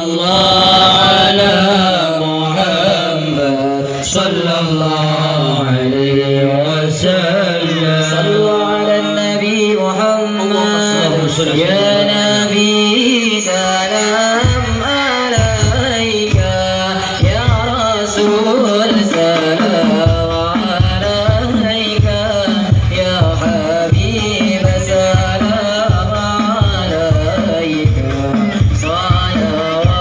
الله على محمد صلى الله عليه وسلم. صلوا على النبي محمد يا نبي سلام عليك يا رسول سلام عليك يا حبيب سلام عليك صلوات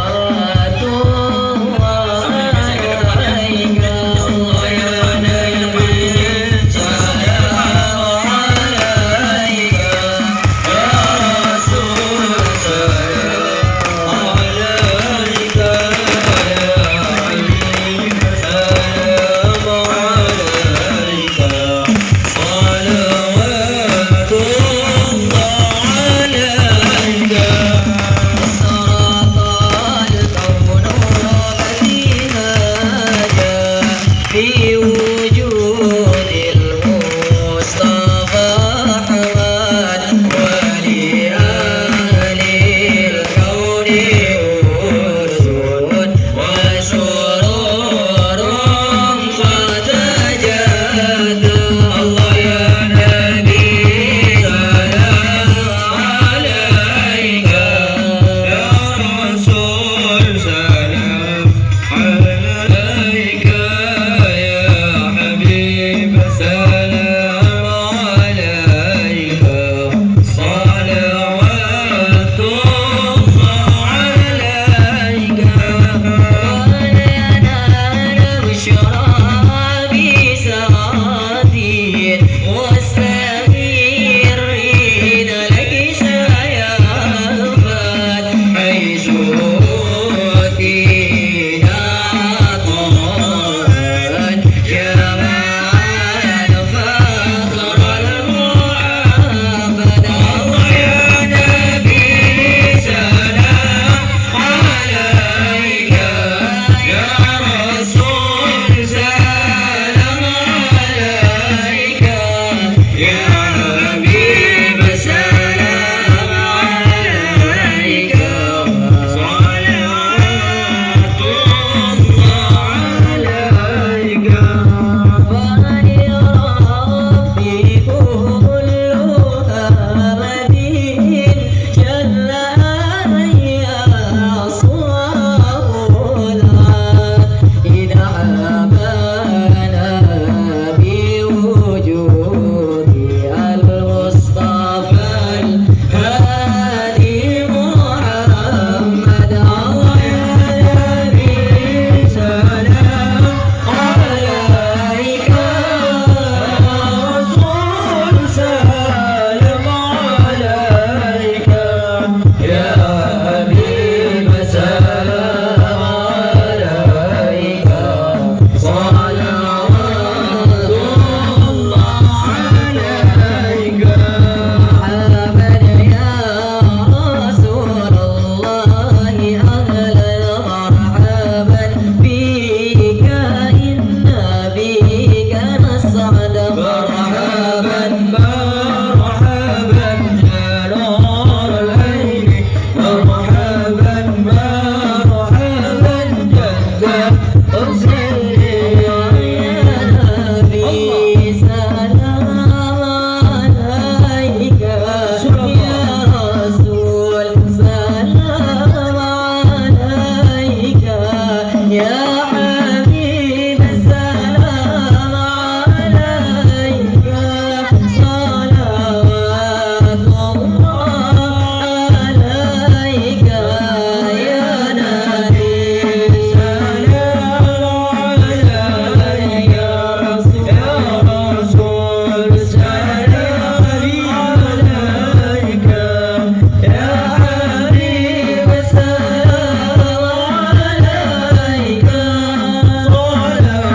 الله عليك يا نبي سلام عليك يا رسول سلام عليك يا حبيب سلام عليك صلوات الله عليك. صراط الكون بديهاجا في وجود المصطفى أحمد ولأهل الكون أسود وسرور قد تجدد. الله يا نبي سلام عليك يا رسول سلام عليك يا حبيب سلام عليك صلوات الله عليك. ولنا بشرى بسعادة مستمرين ليس يخفى حيث فينا طهرا جماعا فخر المعبد. الله يا نبي سلام عليك يا رسول سلام عليك يا حبيب سلام عليك صلوات الله عليك. فهل ربي كل أمد جل أن يصوابنا إذا عبانا بوجود المصطفى الهادي محمد. الله يا نبي سلام عليك يا رسول سلام عليك يا حبيب سلام عليك صلوات الله عليك. مرحبا يا رسول الله أهلا مرحبا بك إن بك نسعد. مرحبا مرحبا يا نور العين مرحبا مرحبا جد أرسلني يا نبي سلام عليك يا رسول سلام عليك يا حبيب سلام عليك صلوات الله عليك يا نبي سلام عليك يا رسول سلام عليك يا حبيب سلام عليك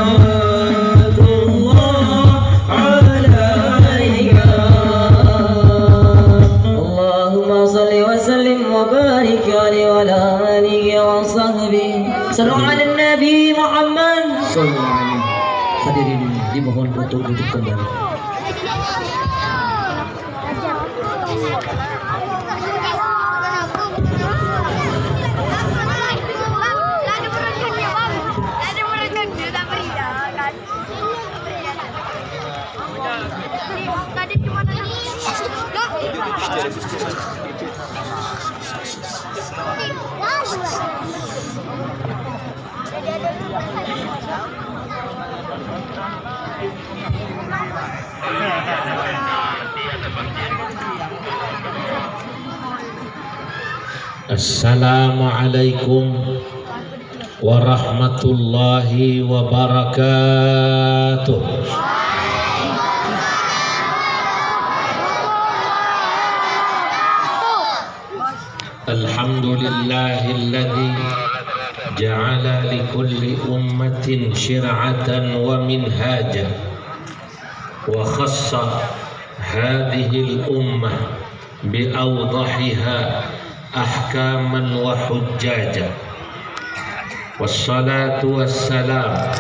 صلوات الله عليك. اللهم صل وسلم وبارك عليه وعلى آله وصحبه. صلوا على النبي محمد. Hadirin dimohon untuk duduk kembali. Assalamualaikum warahmatullahi wabarakatuh. Alhamdulillahilladzi ja'ala likulli ummatin syir'atan wa minhaja wa khassa hadhihi al-ummah biawdahiha ahkaman wa hujjaja. Wassalatu wassalam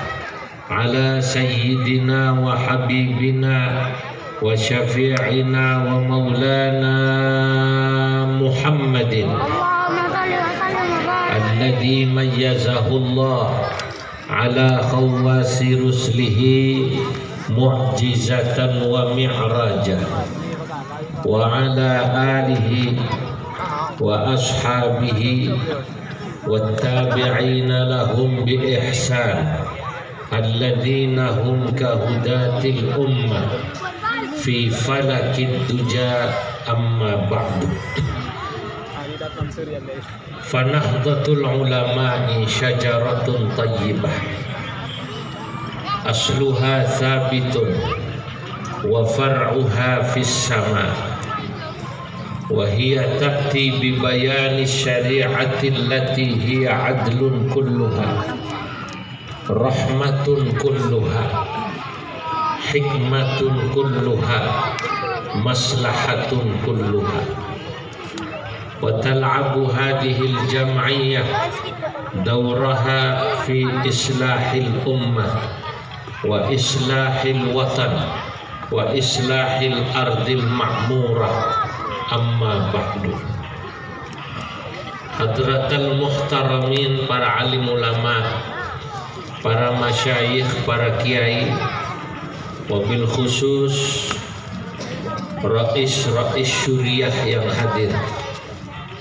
ala sayyidina wa habibina wa syafi'ina wa maulana Muhammadin alladhi mayyazahu Allah ala khawasi ruslihi mu'jizatan wa mi'raja wa ala alihi wa ashabihi wattabi'ina lahum bi ihsan alladzina hum kahudatil ummah fi falakid duja amma ba'du. Fanahdatul ulama'i syajaratun tayyibah asluha thabitun wa far'uha fis sama' wa hiya ta'ti bi bayani syari'ati allati hiya adlun kulluha rahmatun kulluha hikmatun kulluha maslahatun kulluha wa tal'abu hadhihi al-jam'iyyah dawraha fi islahil ummah wa islahil watan wa islahil ardil ma'murah. Amma ba'du. Hadratal muhtaramin, para alim ulama, para masyayikh, para kiai, wabil khusus rais syuriah yang hadir,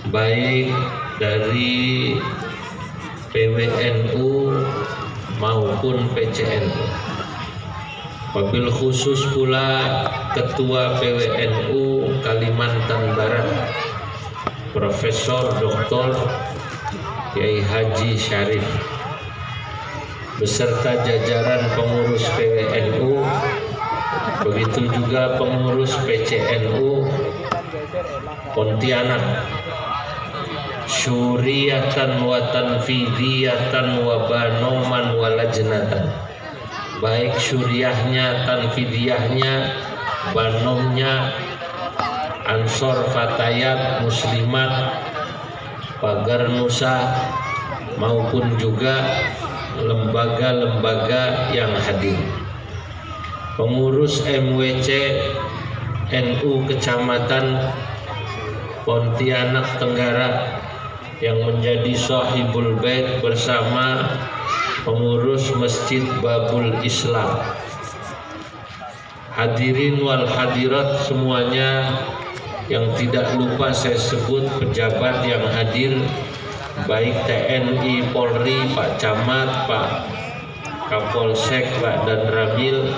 baik dari PWNU maupun PCNU. Wabil khusus pula Ketua PWNU Kalimantan Barat, Profesor Dr. Kiai Haji Syarif, beserta jajaran pengurus PWNU, begitu juga pengurus PCNU Pontianak, syuriatan wa tanfidiyatan wa banoman wa lajnatan, baik syuriahnya, tanfidiyahnya, banomnya, ansor fatayat muslimat, pagar nusa, maupun juga lembaga-lembaga yang hadir. Pengurus MWC NU Kecamatan Pontianak Tenggara yang menjadi sahibul bait bersama pengurus Masjid Babul Islam, hadirin wal hadirat semuanya, yang tidak lupa saya sebut pejabat yang hadir, baik TNI, Polri, Pak Camat, Pak Kapolsek, Pak dan Ramil.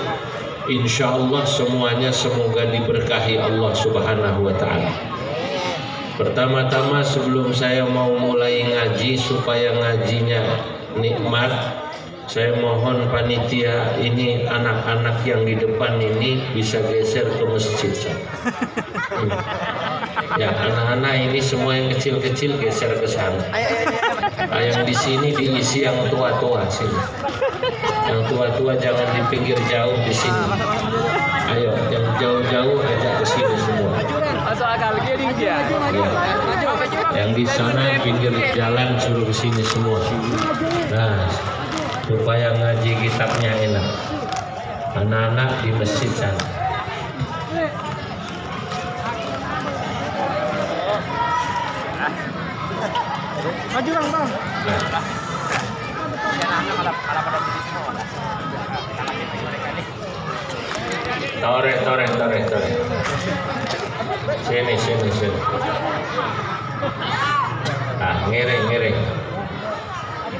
Insya Allah semuanya semoga diberkahi Allah Subhanahu wa Ta'ala. Pertama-tama sebelum saya mau mulai ngaji, supaya ngajinya nikmat, saya mohon panitia ini, anak-anak yang di depan ini bisa geser ke masjid. Ya, anak-anak ini semua yang kecil-kecil geser ke sana. Yang di sini diisi yang tua-tua sini. Yang tua-tua jangan di pinggir jauh di sini. Ayo, yang jauh-jauh ajak ke sini semua. Ya. Yang di sana pinggir jalan suruh ke sini semua. Nah, supaya ngaji kitabnya enak. Anak-anak di masjid sana. Maju bang. Nah. Tore. Sini. Nah, ngiring.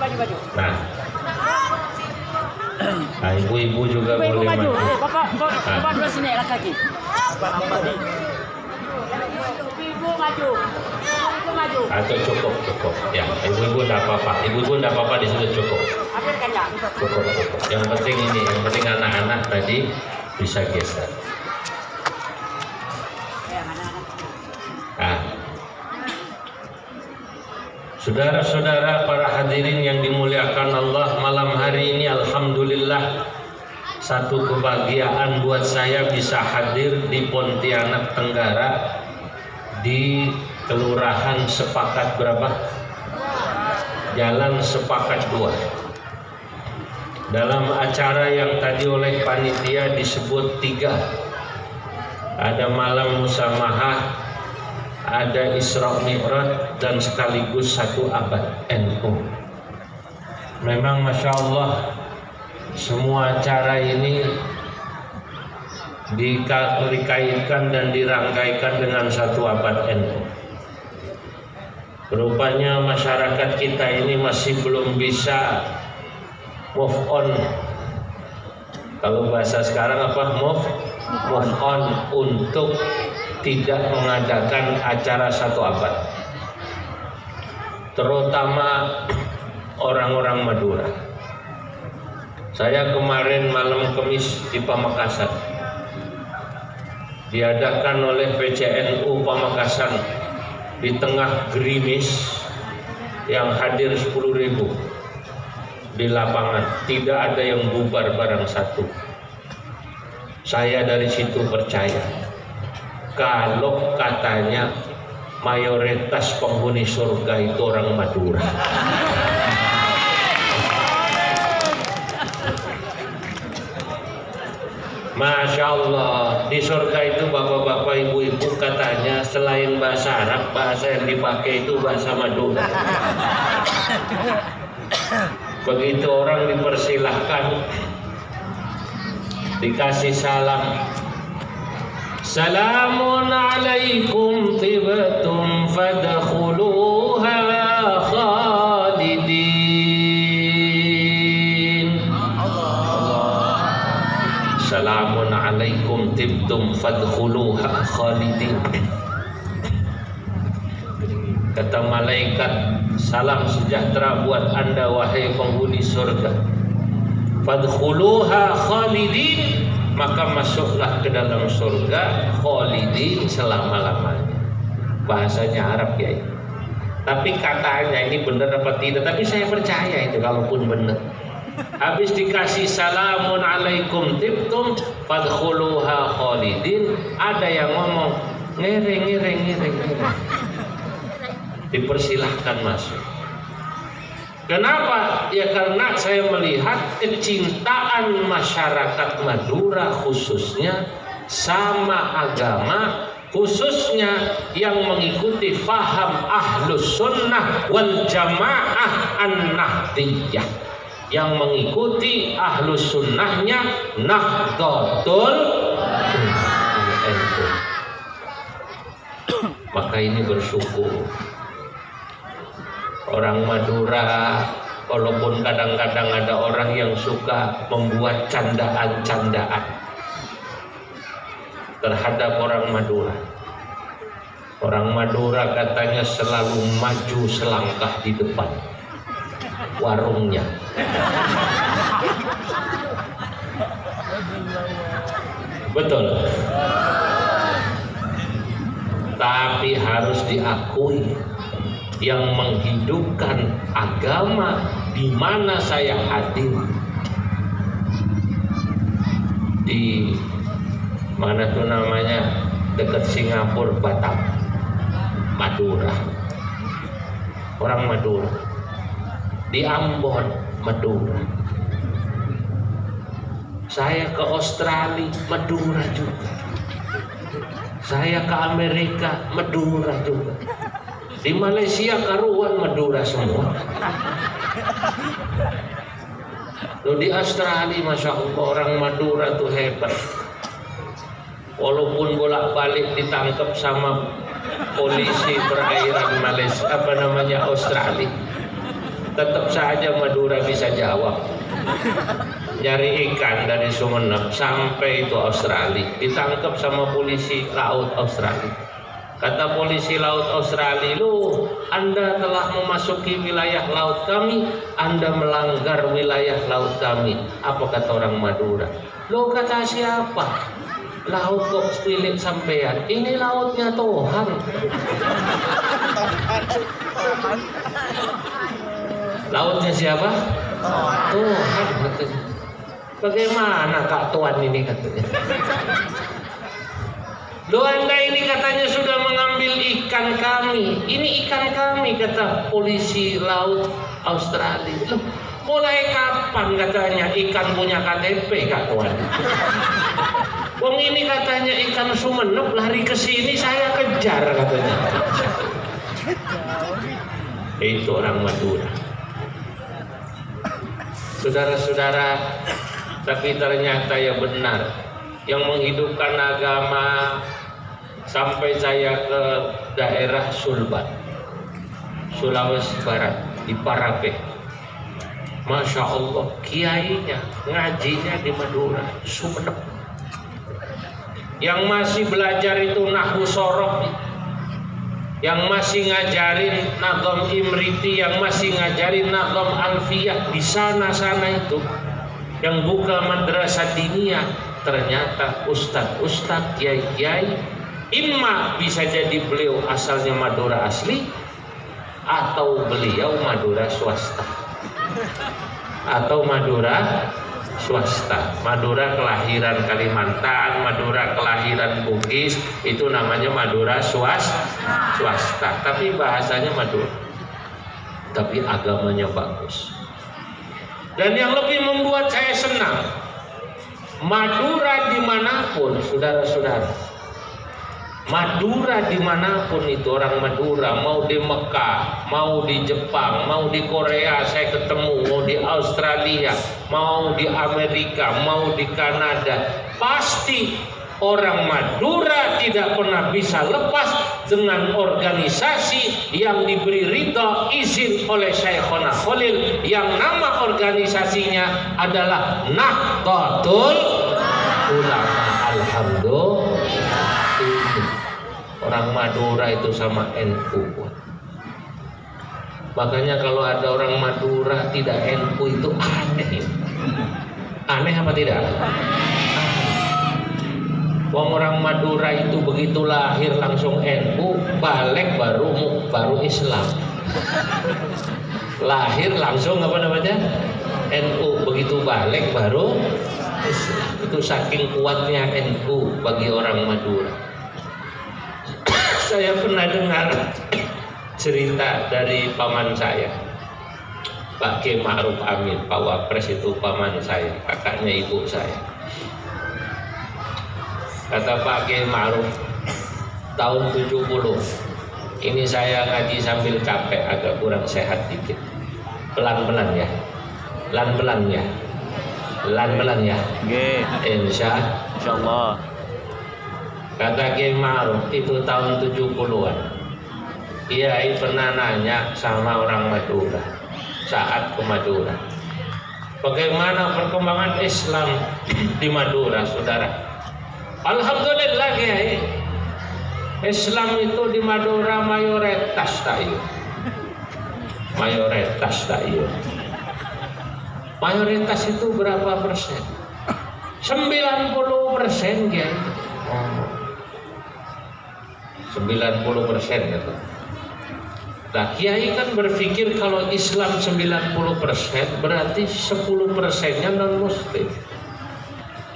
Maju. Nah, ibu-ibu juga boleh maju. Bapak dua sini laki-laki. Ibu maju. Atau cukup ya, ibu-ibu enggak apa-apa, disuruh cukup. Cukup. Yang penting anak-anak tadi bisa geser. Nah, saudara-saudara para hadirin yang dimuliakan Allah, malam hari ini alhamdulillah satu kebahagiaan buat saya bisa hadir di Pontianak Tenggara di Kelurahan Sepakat berapa? Jalan Sepakat 2. Dalam acara yang tadi oleh panitia disebut 3. Ada malam musamaha, ada Isra Mi'raj, dan sekaligus 1 abad NU. Memang Masya Allah, semua acara ini dikaitkan dan dirangkaikan dengan 1 abad NU. Rupanya masyarakat kita ini masih belum bisa move on. Kalau bahasa sekarang apa? Move on untuk tidak mengadakan acara 1 abad. Terutama orang-orang Madura. Saya kemarin malam Kamis di Pamekasan, diadakan oleh PCNU Pamekasan di tengah gerimis yang hadir 10.000 di lapangan, tidak ada yang bubar barang satu. Saya dari situ percaya kalau katanya mayoritas penghuni surga itu orang Madura. Masya Allah, di surga itu bapak-bapak, ibu-ibu katanya selain bahasa Arab, bahasa yang dipakai itu bahasa Madura. Begitu orang dipersilahkan, dikasih salam, Salamun alaikum tibtum fadkhuluha khalidin. Salamun alaikum tibtum fadkhuluha khalidin. Kata malaikat, salam sejahtera buat anda wahai penghuni surga. Fadkhuluha khalidin, maka masuklah ke dalam surga khalidin, selama-lamanya. Bahasanya Arab ya. Tapi katanya ini benar apa tidak, tapi saya percaya itu kalaupun benar. Habis dikasih salamun alaikum tibtum fadkhuluha khalidin, ada yang ngomong ngereng. Dipersilahkan masuk. Kenapa? Ya karena saya melihat kecintaan masyarakat Madura khususnya sama agama, khususnya yang mengikuti faham ahlus sunnah wal jamaah an-nahdiyah, yang mengikuti ahlus sunnahnya Nahdlatul Ulama. Maka ini bersyukur. Orang Madura, walaupun kadang-kadang ada orang yang suka membuat candaan-candaan terhadap orang Madura. Orang Madura katanya selalu maju selangkah di depan warungnya. Betul. Tapi harus diakui, yang menghidupkan agama di mana saya hadir, di mana tuh namanya, dekat Singapura, Batam, Madura. Orang Madura. Di Ambon, Madura. Saya ke Australia, Madura juga. Saya ke Amerika, Madura juga. Di Malaysia karuan Madura semua. Loh, di Australia Masya Allah orang Madura tuh hebat. Walaupun bolak-balik ditangkap sama polisi perairan Malaysia, Australia, tetap saja Madura bisa jawab. Nyari ikan dari Sumeneb sampai itu Australia, ditangkap sama polisi laut Australia. Kata polisi laut Australia, "Loh, Anda telah memasuki wilayah laut kami, Anda melanggar wilayah laut kami." Apa kata orang Madura? "Loh, kata siapa? Laut kok milik sampean? Ini lautnya Tuhan." Lautnya siapa? Tuhan katanya. Bagaimana Kak Tuan ini katanya? Loh, Anda ini katanya sudah mengambil ikan kami. Ini ikan kami, kata polisi laut Australia. Loh, mulai kapan katanya ikan punya KTP Kak Tuan? Wong ini katanya ikan Sumenep lari ke sini saya kejar katanya. Itu orang Madura. Saudara-saudara, tapi ternyata ya benar, yang menghidupkan agama sampai saya ke daerah Sulban, Sulawesi Barat, di Parape. Masya Allah, kiainya ngajinya di Madura, Sumenep. Yang masih belajar itu nahwu sorof, yang masih ngajarin Nadham Imriti, yang masih ngajarin Nadham Alfiyah di sana-sana itu, yang buka madrasah diniyah, ternyata ustadz-ustadz, kiai-kiai. Imma bisa jadi beliau asalnya Madura asli, atau beliau Madura swasta, atau Madura swasta. Madura kelahiran Kalimantan, Madura kelahiran Bugis, itu namanya Madura swasta. Tapi bahasanya Madura, tapi agamanya bagus. Dan yang lebih membuat saya senang, Madura dimanapun, saudara-saudara, Madura dimanapun itu orang Madura, mau di Mekah, mau di Jepang, mau di Korea saya ketemu, mau di Australia, mau di Amerika, mau di Kanada, pasti orang Madura tidak pernah bisa lepas dengan organisasi yang diberi ridha izin oleh Syekhona Khalil, yang nama organisasinya adalah Nahdlatul Ulama. Alhamdulillah. Orang Madura itu sama NU. Makanya kalau ada orang Madura tidak NU itu aneh. Aneh apa tidak? Wong orang Madura itu begitu lahir langsung NU, balik baru Islam. Lahir langsung apa namanya? NU, begitu balik baru Islam. Itu saking kuatnya NU bagi orang Madura. Saya pernah dengar cerita dari paman saya, Pak K. Ma'ruf Amin, Pak Wapres itu paman saya, kakaknya ibu saya. Kata Pak K. Ma'ruf, tahun 70, ini saya ngaji sambil capek, agak kurang sehat dikit. Pelan-pelan ya, pelan-pelan ya, pelan-pelan ya. Insya Allah. Kata Kiai Ma'ruf itu tahun 70-an. Kiai pernah nanya sama orang Madura saat ke Madura, bagaimana perkembangan Islam di Madura, saudara? Alhamdulillah Kiai, Islam itu di Madura mayoritas tak iya. Mayoritas tak iya. Mayoritas itu berapa persen? 90% Kiai. 90% gitu. Nah, Kiai kan berpikir kalau Islam 90% berarti 10%-nya non Muslim.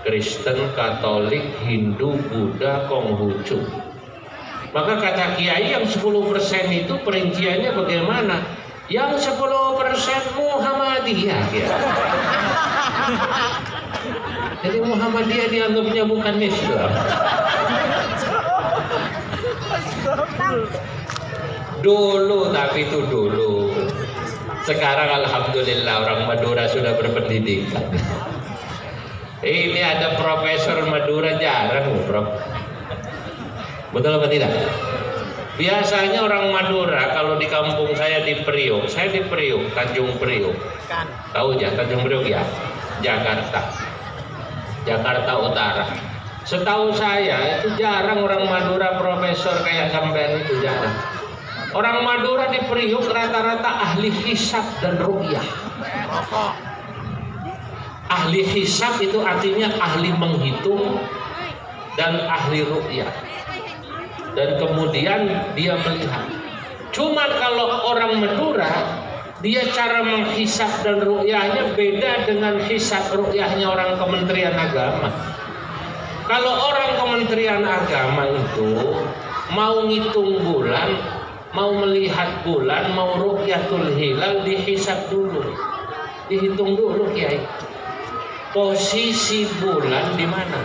Kristen, Katolik, Hindu, Buddha, Konghucu. Maka kata Kiai yang 10% itu perinciannya bagaimana? Yang 10% Muhammadiyah ya. Jadi Muhammadiyah dianggapnya bukan Islam. Dulu, tapi itu dulu. Sekarang alhamdulillah orang Madura sudah berpendidikan. Ini ada profesor Madura jarang, Prof. Betul apa tidak? Biasanya orang Madura kalau di kampung saya di Priok, Tanjung Priok. Tahu ya Tanjung Priok ya? Jakarta Utara. Setahu saya itu jarang orang Madura profesor kayak sampean itu jarang. Orang Madura di Priuk rata-rata ahli hisab dan ruqyah. Ahli hisab itu artinya ahli menghitung dan ahli ruqyah. Dan kemudian dia melihat. Cuman kalau orang Madura, dia cara menghisab dan ruqyahnya beda dengan hisab ruqyahnya orang Kementerian Agama. Kalau orang Kementerian Agama itu mau ngitung bulan, mau melihat bulan, mau ru'yatul hilal, dihisab dulu, dihitung dulu Kiai. Posisi bulan di mana,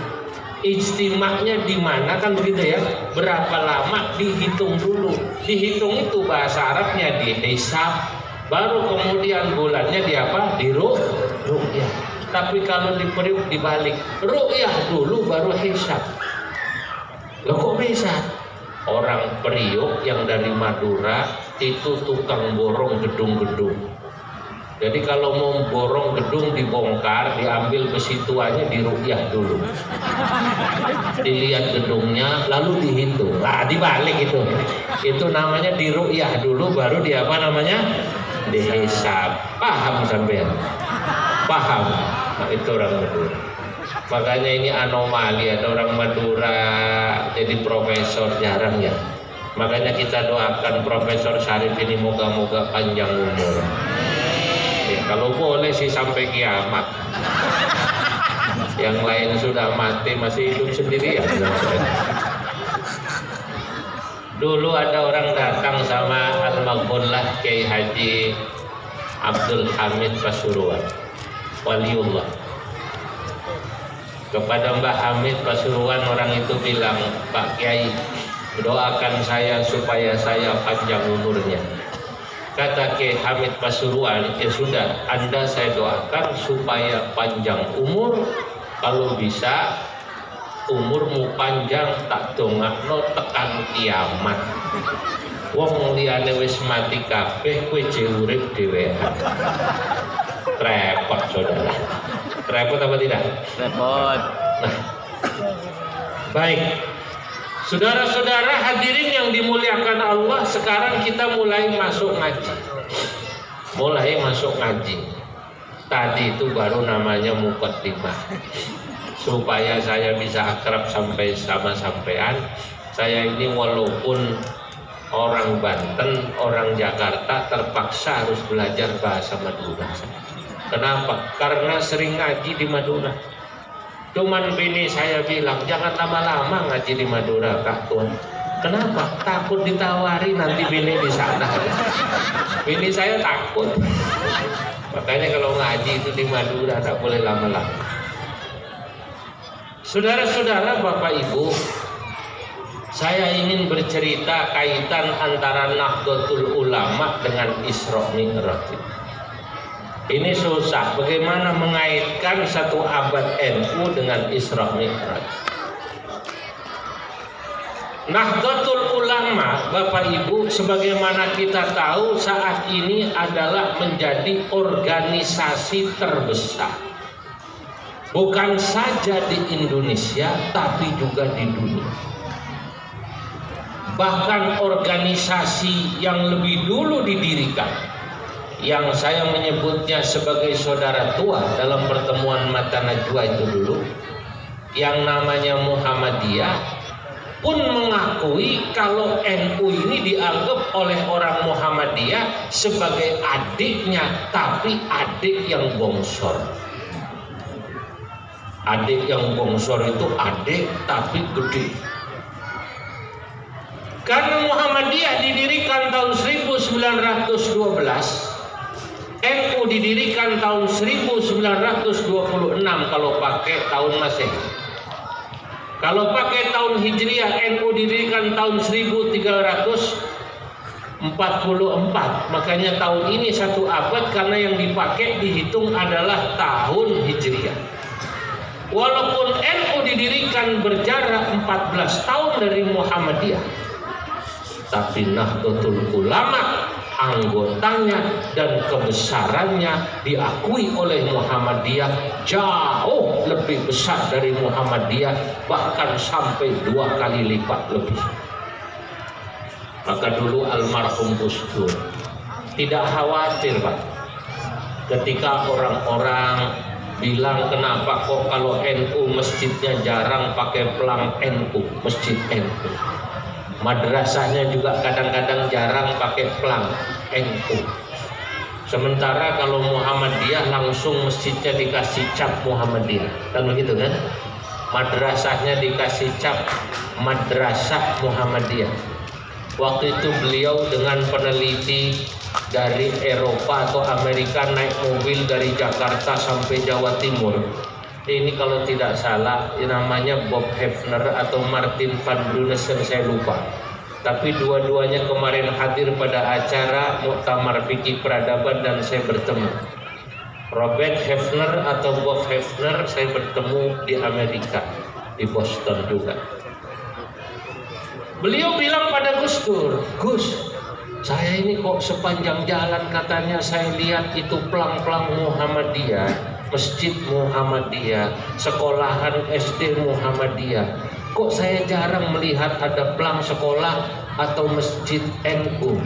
ijtima'nya di mana, kan begitu ya? Berapa lama dihitung dulu, dihitung itu bahasa Arabnya dihisab, baru kemudian bulannya di apa? Di ru'yah. Tapi kalau di Priuk dibalik, ru'yah dulu baru hisab. Loh kok bisa? Orang Priuk yang dari Madura itu tukang borong gedung-gedung. Jadi kalau mau borong gedung dibongkar, diambil besi tuanya, diru'yah dulu. Dilihat gedungnya, lalu dihitung. Nah dibalik itu. Itu namanya diru'yah dulu, baru di apa namanya? Dihisab. Paham sampean? Paham? Nah, itu orang Madura. Makanya ini anomali, ada orang Madura jadi profesor jarang ya. Makanya kita doakan Profesor Syarif ini moga-moga panjang umur. Ya, kalau boleh sih sampai kiamat. Yang lain sudah mati masih hidup sendirian. Dulu ada orang datang sama Al-Maghfurlah Kiai Haji Abdul Hamid Pasuruan, waliullah. Kepada Mbah Hamid Pasuruan, orang itu bilang, Pak Kiai, doakan saya supaya saya panjang umurnya. Kata Kiai Hamid Pasuruan, ya sudah, Anda saya doakan supaya panjang umur. Kalau bisa umurmu panjang, tak dongakno tekan kiamat. Wong liyane wis mati kabeh, kowe jek urip dhewean. Repot saudara. Repot apa tidak? Repot. Nah, baik. Saudara-saudara hadirin yang dimuliakan Allah, sekarang kita mulai masuk ngaji. Mulai masuk ngaji. Tadi itu baru namanya muqaddimah. Supaya saya bisa akrab sampai sama sampean. Saya ini walaupun orang Banten, orang Jakarta, terpaksa harus belajar bahasa Madura. Kenapa? Karena sering ngaji di Madura. Cuman bini saya bilang, jangan lama-lama ngaji di Madura, Kak Tuan. Kenapa? Takut ditawari nanti bini di sana. Bini saya takut. Makanya kalau ngaji itu di Madura tak boleh lama-lama. Saudara-saudara, Bapak Ibu, saya ingin bercerita kaitan antara Nahdlatul Ulama dengan Isra Mi'raj. Ini susah, bagaimana mengaitkan satu abad NU dengan Isra Mi'raj. Nahdlatul Ulama, Bapak Ibu, sebagaimana kita tahu saat ini adalah menjadi organisasi terbesar. Bukan saja di Indonesia, tapi juga di dunia. Bahkan organisasi yang lebih dulu didirikan, yang saya menyebutnya sebagai saudara tua dalam pertemuan Mata Najwa itu dulu, yang namanya Muhammadiyah, pun mengakui kalau NU ini dianggap oleh orang Muhammadiyah sebagai adiknya, tapi adik yang bongsor. Adik yang bongsor itu adik tapi gede. Karena Muhammadiyah didirikan tahun 1912, NU didirikan tahun 1926 kalau pakai tahun Masehi. Kalau pakai tahun Hijriah, NU didirikan tahun 1344. Makanya tahun ini satu abad karena yang dipakai dihitung adalah tahun Hijriah. Walaupun NU didirikan berjarak 14 tahun dari Muhammadiyah, tapi Nahdlatul Ulama anggotanya dan kebesarannya diakui oleh Muhammadiyah jauh lebih besar dari Muhammadiyah, bahkan sampai 2 kali lipat lebih. Maka dulu almarhum Gus Dur tidak khawatir, Pak, ketika orang-orang bilang kenapa kok kalau NU masjidnya jarang pakai pelang NU, masjid NU. Madrasahnya juga kadang-kadang jarang pakai pelang NU. Sementara kalau Muhammadiyah langsung masjidnya dikasih cap Muhammadiyah, kan begitu kan? Madrasahnya dikasih cap Madrasah Muhammadiyah. Waktu itu beliau dengan peneliti dari Eropa atau Amerika naik mobil dari Jakarta sampai Jawa Timur. Ini kalau tidak salah namanya Bob Hefner atau Martin van Dunessen, saya lupa. Tapi dua-duanya kemarin hadir pada acara Muktamar Fikih Peradaban dan saya bertemu. Robert Hefner atau Bob Hefner saya bertemu di Amerika, di Boston juga. Beliau bilang pada Gus Dur, Gus, saya ini kok sepanjang jalan katanya saya lihat itu pelang-pelang Muhammadiyah, masjid Muhammadiyah, sekolahan SD Muhammadiyah. Kok saya jarang melihat ada pelang sekolah atau masjid NU?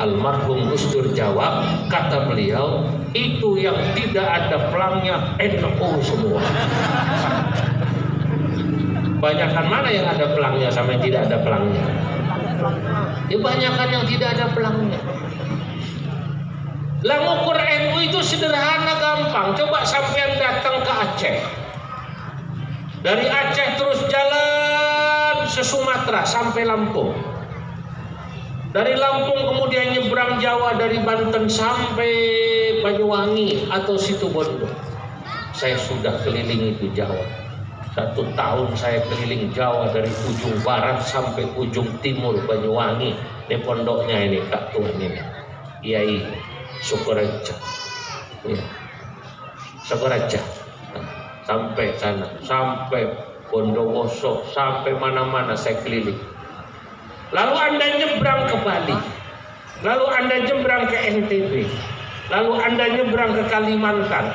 Almarhum Gus Dur jawab, kata beliau, itu yang tidak ada pelangnya NU semua. Banyakan mana yang ada pelangnya sama yang tidak ada pelangnya? Ya banyakan yang tidak ada pelangnya. Lah ngukur NU itu sederhana, gampang. Coba sampean datang ke Aceh. Dari Aceh terus jalan se Sumatera sampai Lampung. Dari Lampung kemudian nyebrang Jawa dari Banten sampai Banyuwangi atau Situbondo. Saya sudah keliling itu Jawa. 1 tahun saya keliling Jawa dari ujung barat sampai ujung timur Banyuwangi. Ini pondoknya ini Kak Tuhan ini, Kiai Sukoreja. Ya. Sukoreja. Sampai sana, sampai Bondowoso, sampai mana-mana saya keliling. Lalu Anda nyebrang ke Bali, lalu Anda nyebrang ke NTB, lalu Anda nyebrang ke Kalimantan,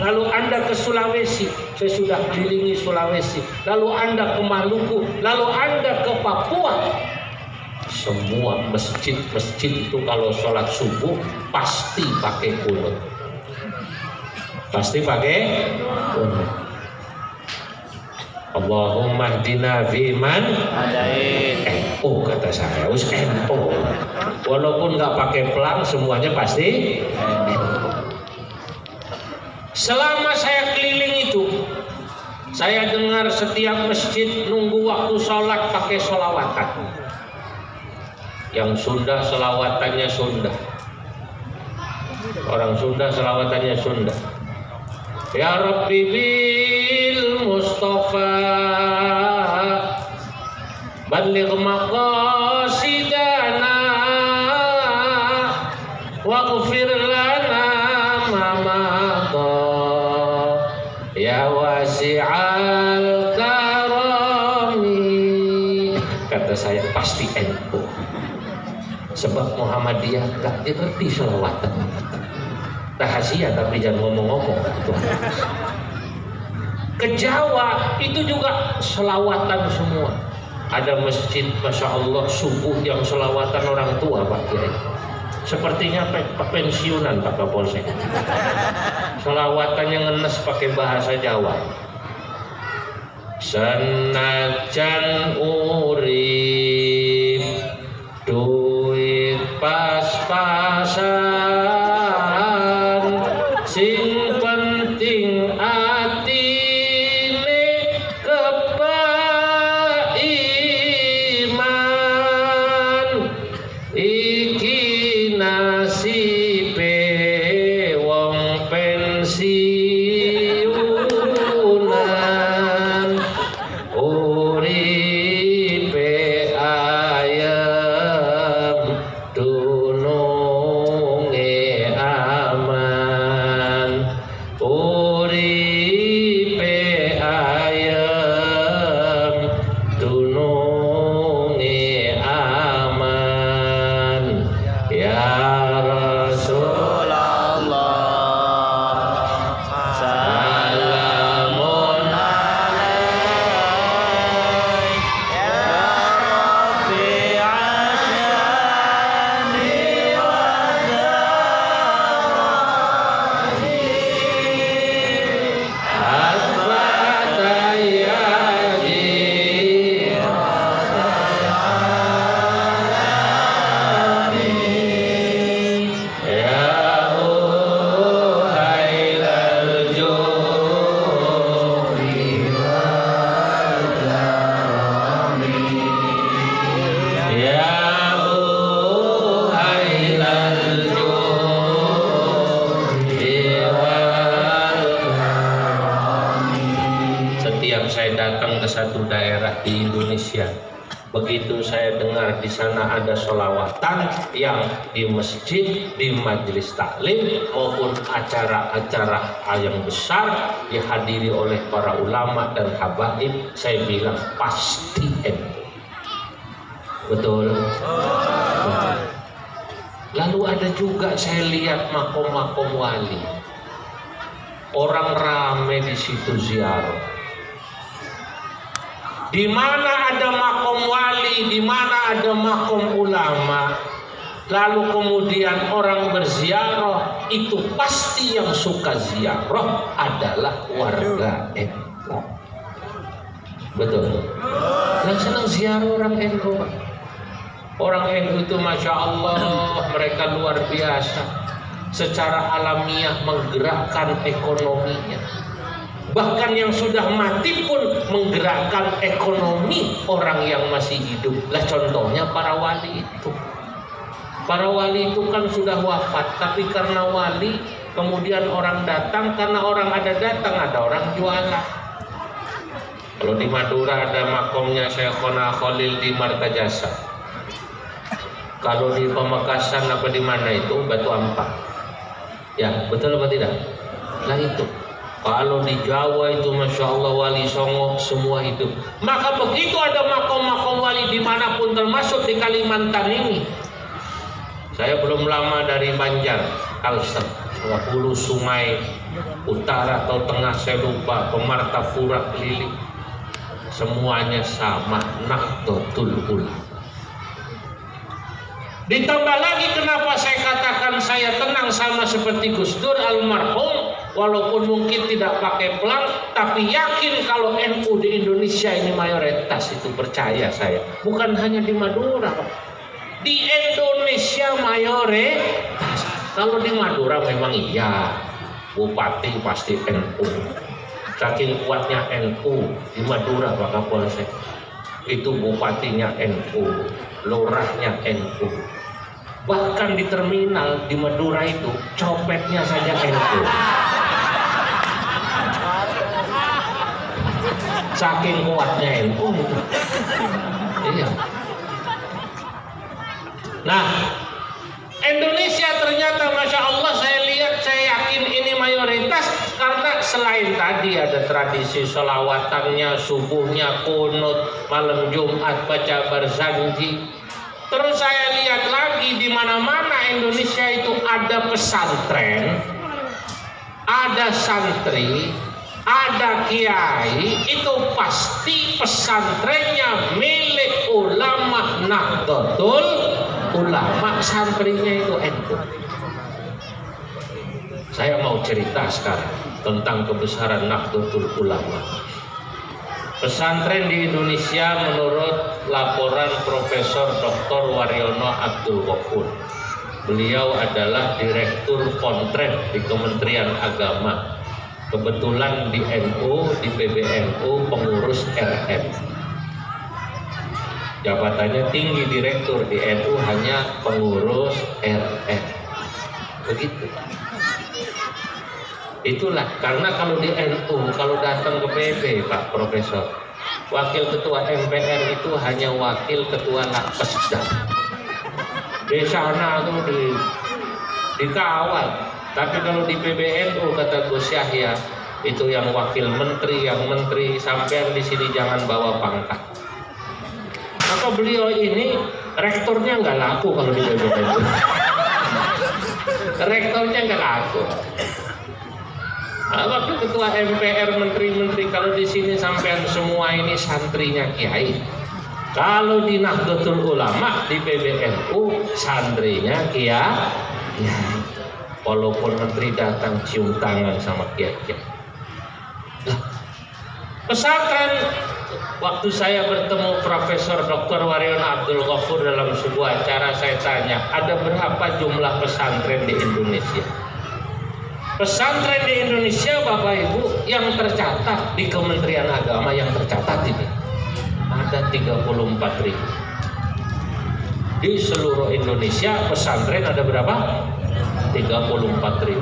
lalu Anda ke Sulawesi, saya sudah kelilingi Sulawesi, lalu Anda ke Maluku, lalu Anda ke Papua. Semua masjid-masjid itu kalau sholat subuh pasti pakai kunut. Pasti pakai kunut. Allahumma hdina fiman NU kata saya, us NU. Walaupun nggak pakai pelang semuanya pasti NU. Selama saya keliling itu, saya dengar setiap masjid nunggu waktu sholat pakai sholawatan. Yang Sunda selawatannya Sunda. Orang Sunda selawatannya Sunda. Ya Rabbi bil Mustafa baligh maqasidana waghfir lana ma madha ya wasi'al karami. Kata saya pasti NU. Sebab Muhammadiyah gak ngerti selawatan. Rahasia tapi jangan ngomong-ngomong. Ke Jawa itu juga selawatan semua. Ada masjid Masya Allah subuh yang selawatan orang tua Pak Kiai. Sepertinya pensiunan Pak Kapolsek. Selawatannya ngenes pakai bahasa Jawa. Senajan urip duit pas-pasan, sing penting atine kepaiman, iki nasibe wong pensiunan, uripe ayam dununge aman, uripe ayam dununge aman, ya satu daerah di Indonesia. Begitu saya dengar di sana ada sholawatan yang di masjid, di majelis taklim maupun acara-acara yang besar dihadiri oleh para ulama dan habaib, saya bilang pasti NU. Betul? Lalu ada juga saya lihat makom-makom wali. Orang rame di situ ziarah. Di mana ada makom wali, di mana ada makom ulama, lalu kemudian orang berziarah, itu pasti yang suka ziarah adalah warga NU. Betul. Yang senang ziarah orang NU. Orang NU itu Masya Allah, mereka luar biasa. Secara alamiah menggerakkan ekonominya. Bahkan yang sudah mati pun menggerakkan ekonomi orang yang masih hidup. Lah contohnya para wali itu. Para wali itu kan sudah wafat, tapi karena wali kemudian orang datang, karena orang ada datang, ada orang jualan. Kalau di Madura ada makomnya Syekhona Khalil di Martajasa. Kalau di Pamekasan apa di mana itu Batu Ampah. Ya, betul apa tidak? Nah itu. Kalau di Jawa itu Masya Allah wali songo semua hidup. Maka begitu ada makom-makom wali dimanapun termasuk di Kalimantan ini. Saya belum lama dari Banjar, Kalsel, Hulu Sungai Utara atau Tengah saya lupa, Pemartapura keliling. Semuanya sama, Nahdlatul Ulama. Ditambah lagi kenapa saya katakan saya tenang sama seperti Gus Dur almarhum, walaupun mungkin tidak pakai pelang, tapi yakin kalau NU di Indonesia ini mayoritas, itu percaya saya. Bukan hanya di Madura, Pak. Di Indonesia mayoritas. Kalau di Madura memang iya, bupati pasti NU. Saking kuatnya NU di Madura Pak Kapolsek. Itu bupatinya NU, lurahnya NU. Bahkan di terminal di Madura itu copetnya saja NU. Saking kuatnya NU itu. Iya. Nah, Indonesia ternyata Masya Allah saya lihat, saya yakin ini mayoritas karena selain tadi ada tradisi sholawatannya, subuhnya kunut, malam Jumat baca barzanji. Terus saya lihat lagi di mana-mana Indonesia itu ada pesantren, ada santri, ada kiai, itu pasti pesantrennya milik ulama Nahdlatul Ulama, santrinya itu NU. Saya mau cerita sekarang tentang kebesaran Nahdlatul Ulama. Pesantren di Indonesia menurut laporan Profesor Dr. Waryono Abdul Ghafur. Beliau adalah Direktur Pontren di Kementerian Agama. Kebetulan di NU, di PBNU pengurus RM. Jabatannya tinggi, direktur, di NU hanya pengurus RM. Begitu. Itulah karena kalau di NU, kalau datang ke PB Pak Profesor, wakil ketua MPR itu hanya wakil ketua Lakpesda. Di sana tuh dikawal. Tapi kalau di PBNU kata Gus Yahya itu yang wakil menteri, yang menteri sampean di sini jangan bawa pangkat. Maka beliau ini rektornya nggak laku kalau di PBNU. Rektornya nggak laku. Nah, waktu ketua MPR, menteri-menteri, kalau di sini sampean semua ini santrinya kiai. Kalau di Nahdlatul Ulama di PBNU santrinya kiai. Walaupun menteri datang cium tangan sama kiai. Nah, pesantren waktu saya bertemu Profesor Dr. Waryono Abdul Ghafur dalam sebuah acara, saya tanya, ada berapa jumlah pesantren di Indonesia? Pesantren di Indonesia Bapak Ibu yang tercatat di Kementerian Agama yang tercatat ini ada 34.000. Di seluruh Indonesia pesantren ada berapa? 34.000.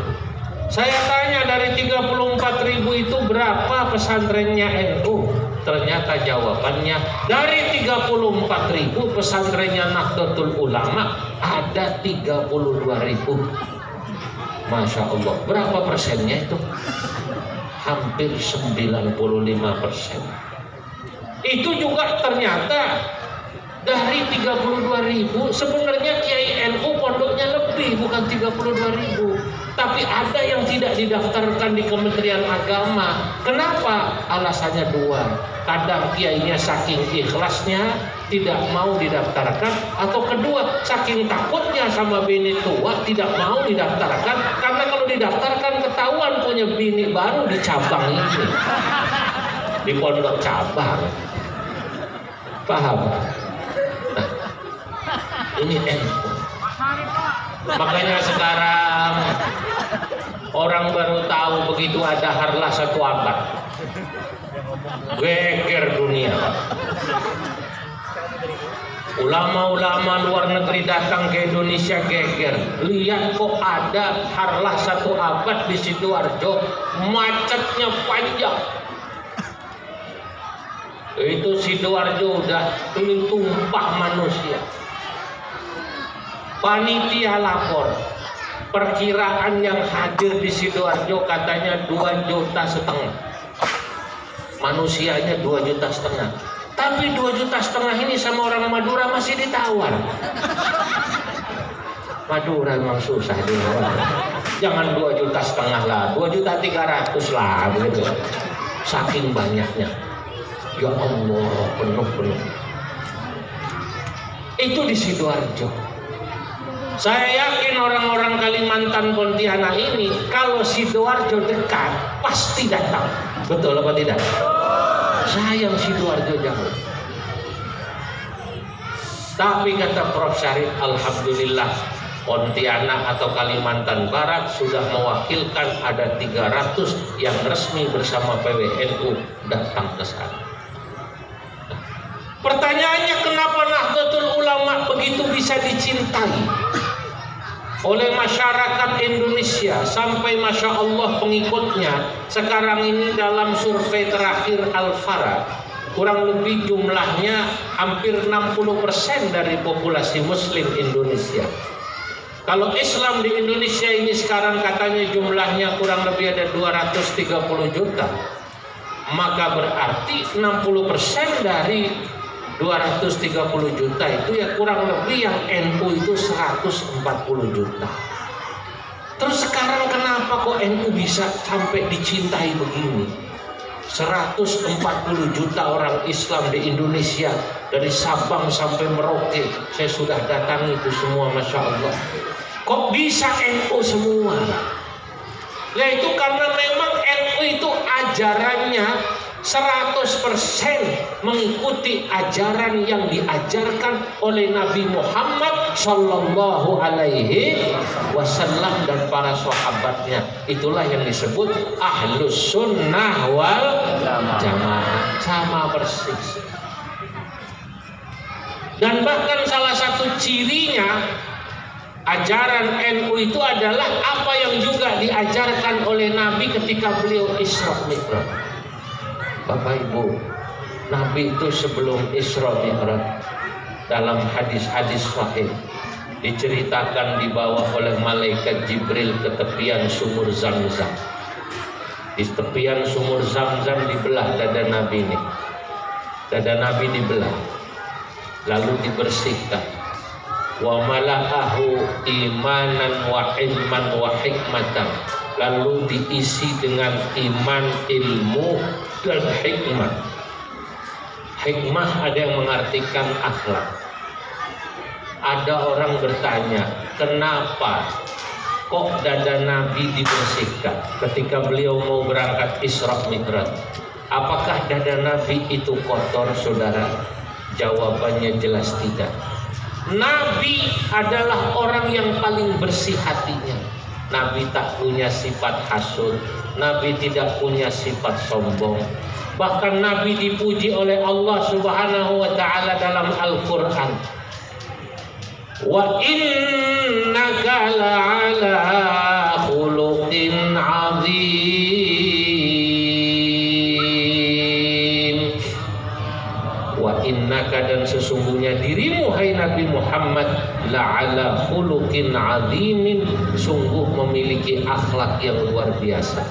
Saya tanya dari 34.000 itu berapa pesantrennya NU? Ternyata jawabannya dari 34.000 pesantrennya Nahdlatul Ulama ada 32.000. Masya Allah. Berapa persennya itu? Hampir 95%. Itu juga ternyata dari 32.000 sebenarnya Kiai NU pondoknya lebih, bukan 32.000. Tapi ada yang tidak didaftarkan di Kementerian Agama. Kenapa? Alasannya dua. Kadang kiainya saking ikhlasnya tidak mau didaftarkan, atau kedua saking takutnya sama bini tua tidak mau didaftarkan, karena kalau didaftarkan ketahuan punya bini baru di cabang ini, di pondok cabang. Paham? Nah, ini NU. Makanya sekarang orang baru tahu begitu ada harlah 1 abad. Geger dunia. Ulama-ulama luar negeri datang ke Indonesia geger. Lihat kok ada harlah 1 abad di Sidoarjo, macetnya panjang. Itu Sidoarjo udah tumpah manusia. Panitia lapor, perkiraan yang hadir di Sidoarjo katanya 2,5 juta. Manusianya 2,5 juta. Tapi 2,5 juta ini sama orang Madura masih ditawar. Madura memang susah ditawar. Jangan 2,5 juta lah, 2,3 juta lah begitu. Saking banyaknya. Ya Allah, penuh. Itu di Sidoarjo. Saya yakin orang-orang Kalimantan, Pontianak ini kalau Sidoarjo dekat pasti datang. Betul apa tidak? Sayang Sidoarjo jauh. Tapi kata Prof. Syarif, alhamdulillah Pontianak atau Kalimantan Barat sudah mewakilkan ada 300 yang resmi bersama PWNU datang ke sana. Pertanyaannya, kenapa Nahdlatul Ulama begitu bisa dicintai oleh masyarakat Indonesia sampai Masya Allah pengikutnya sekarang ini dalam survei terakhir Al-Fara kurang lebih jumlahnya hampir 60% dari populasi Muslim Indonesia. Kalau Islam di Indonesia ini sekarang katanya jumlahnya kurang lebih ada 230 juta, maka berarti 60% dari 230 juta itu ya kurang lebih yang NU itu 140 juta. Terus sekarang kenapa kok NU bisa sampai dicintai begini? 140 juta orang Islam di Indonesia, dari Sabang sampai Merauke, saya sudah datangi itu semua, Masya Allah. Kok bisa NU semua? Ya itu karena memang NU itu ajarannya 100% mengikuti ajaran yang diajarkan oleh Nabi Muhammad Sallallahu Alaihi Wasallam dan para sahabatnya. Itulah yang disebut Ahlus Sunnah wal Jamaah, sama persis. Dan bahkan salah satu cirinya ajaran NU itu adalah apa yang juga diajarkan oleh Nabi ketika beliau Isra Mi'raj. Bapak Ibu, Nabi itu sebelum Isra Mi'raj dalam hadis-hadis sahih diceritakan dibawa oleh malaikat Jibril ke tepian sumur Zamzam. Di tepian sumur Zamzam dibelah dada Nabi ini. Dada Nabi dibelah, lalu dibersihkan. Wa mala'ahu imanan wa ilman wa hikmatan, lalu diisi dengan iman, ilmu, dan hikmah. Hikmah ada yang mengartikan akhlak. Ada orang bertanya, kenapa kok dada Nabi dibersihkan ketika beliau mau berangkat Isra Mi'raj? Apakah dada Nabi itu kotor, saudara? Jawabannya jelas tidak. Nabi adalah orang yang paling bersih hatinya. Nabi tak punya sifat hasud, Nabi tidak punya sifat sombong. Bahkan Nabi dipuji oleh Allah Subhanahu wa taala dalam Al-Qur'an. Wa innaka la'ala khuluqin 'adzim. dan sesungguhnya dirimu hai Nabi Muhammad la'ala khuluqin azimin, sungguh memiliki akhlak yang luar biasa.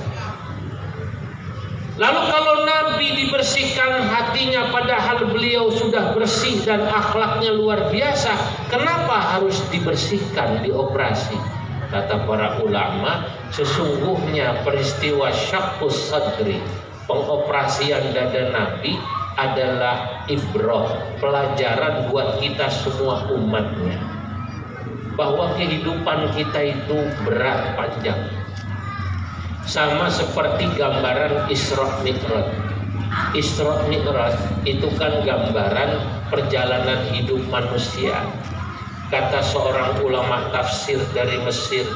Lalu kalau Nabi dibersihkan hatinya padahal beliau sudah bersih dan akhlaknya luar biasa, kenapa harus dibersihkan, dioperasi? Kata para ulama, sesungguhnya peristiwa syaqqus sadri, pengoperasian dada Nabi adalah ibrah, pelajaran buat kita semua umatnya, bahwa kehidupan kita itu berat panjang, sama seperti gambaran Isra Mi'raj. Isra Mi'raj itu kan gambaran perjalanan hidup manusia. Kata seorang ulama tafsir dari Mesir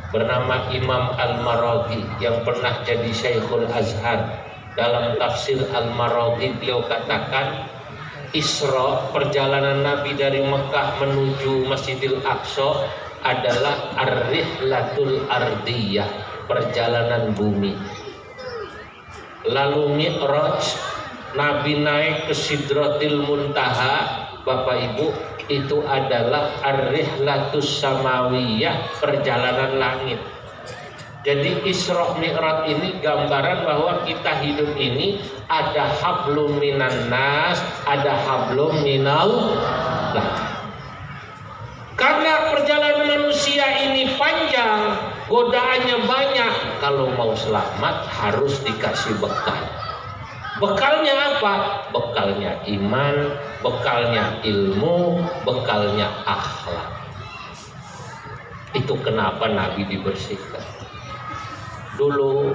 bernama Imam Al-Maraghi yang pernah jadi Syekhul Azhar, dalam tafsir Al-Maraghi beliau katakan Isra, perjalanan Nabi dari Mekah menuju Masjidil Aqsa, adalah ar-rihlatul ardiyah, perjalanan bumi. Lalu Mi'raj, Nabi naik ke Sidratil Muntaha, Bapak Ibu, itu adalah ar-rihlatus samawiyah, perjalanan langit. Jadi Isra Mi'raj ini gambaran bahwa kita hidup ini ada hablum minan nas, ada hablum minal lah. Karena perjalanan manusia ini panjang, godaannya banyak, kalau mau selamat harus dikasih bekal. Bekalnya apa? Bekalnya iman, bekalnya ilmu, bekalnya akhlak. Itu kenapa Nabi dibersihkan. Dulu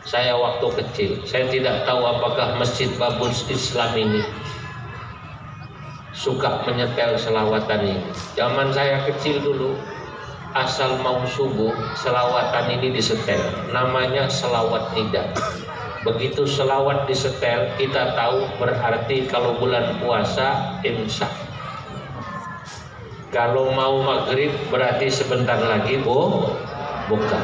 saya waktu kecil, saya tidak tahu apakah Masjid Babul Islam ini suka menyetel selawatan ini. Zaman saya kecil dulu, asal mau subuh, selawatan ini disetel. Namanya selawat nida. Begitu selawat disetel, kita tahu berarti kalau bulan puasa imsak. Kalau mau maghrib berarti sebentar lagi buka.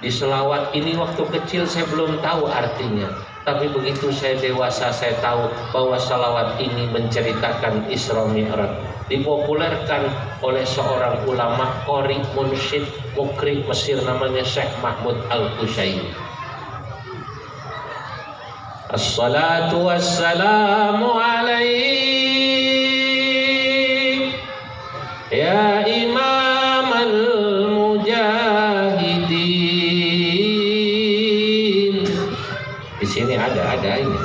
Di selawat ini waktu kecil saya belum tahu artinya, tapi begitu saya dewasa saya tahu bahwa selawat ini menceritakan Isra Mi'raj. Dipopulerkan oleh seorang ulama qori munsyid mukri Mesir namanya Syekh Mahmud Al-Qushairi. Assalatu wassalamu alaik ya imam al-mujahidin. Di sini ada ini.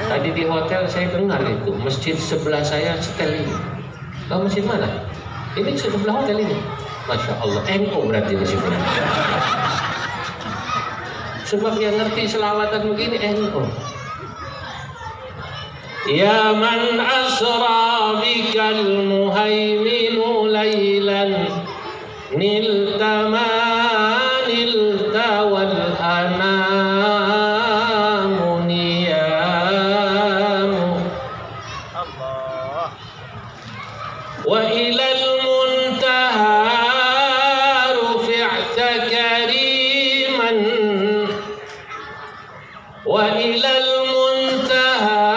Tadi di hotel saya dengar itu, masjid sebelah saya setel ini. Tahu masjid mana? Ini sebelah hotel ini. Masya Allah, NU berarti di sini. Sebab yang ngerti selawatan begini NU. Ya man asra bikal muhaiminu laylan nilta ma nilta wal anamu niyamu wa ilal muntaha rufi'ta kariman wa ilal muntaha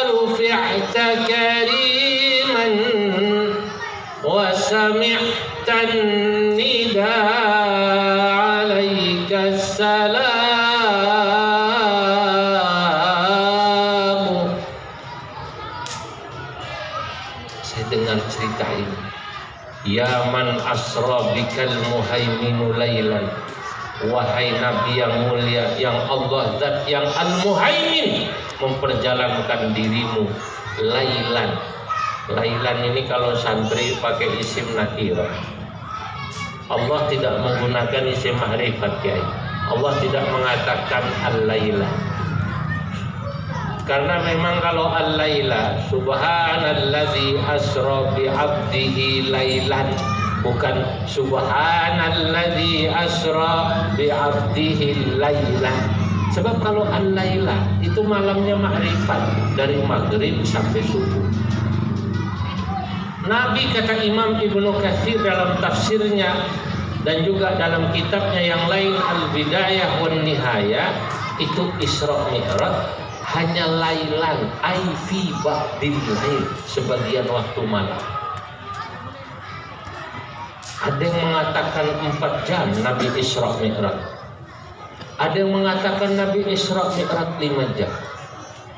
rufi'ta kariman wa sami'tan nida alaika salam. Saya dengar cerita ini. Ya man asra bikal muhaiminu laylan, wahai Nabi yang mulia, yang Allah zat yang al-muhaimin memperjalankan dirimu laylan. Laylan ini kalau santri pakai isim nakirah. Allah tidak menggunakan isim ma'rifat, Kiai. Allah tidak mengatakan al-laila. Karena memang kalau al-laila, subhanalladzi asra bi 'abdihi lailan, bukan subhanalladzi asra bi 'abdihi lailan. Sebab kalau al-laila itu malamnya ma'rifat dari maghrib sampai subuh. Nabi, kata Imam Ibnu Katsir dalam tafsirnya dan juga dalam kitabnya yang lain Al-Bidayah wan Nihayah, itu Isra Mi'raj hanya lailan ai fi ba'dil lail, sebagian waktu malam. Ada yang mengatakan 4 jam Nabi Isra Mi'raj. Ada yang mengatakan Nabi Isra Mi'raj 5 jam.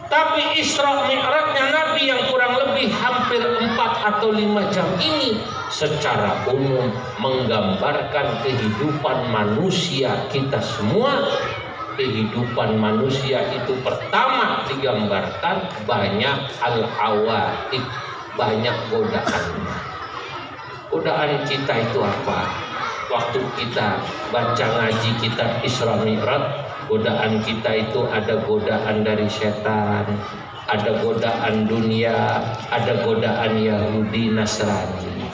Tapi Isra Mi'rajnya Nabi yang kurang lebih hampir 4 atau 5 jam ini secara umum menggambarkan kehidupan manusia kita semua. Kehidupan manusia itu pertama digambarkan banyak al-awa'id, banyak godaan. Godaan kita itu apa? Waktu kita baca ngaji kita Isra Mi'raj, godaan kita itu ada godaan dari setan, ada godaan dunia, ada godaan Yahudi, Nasrani.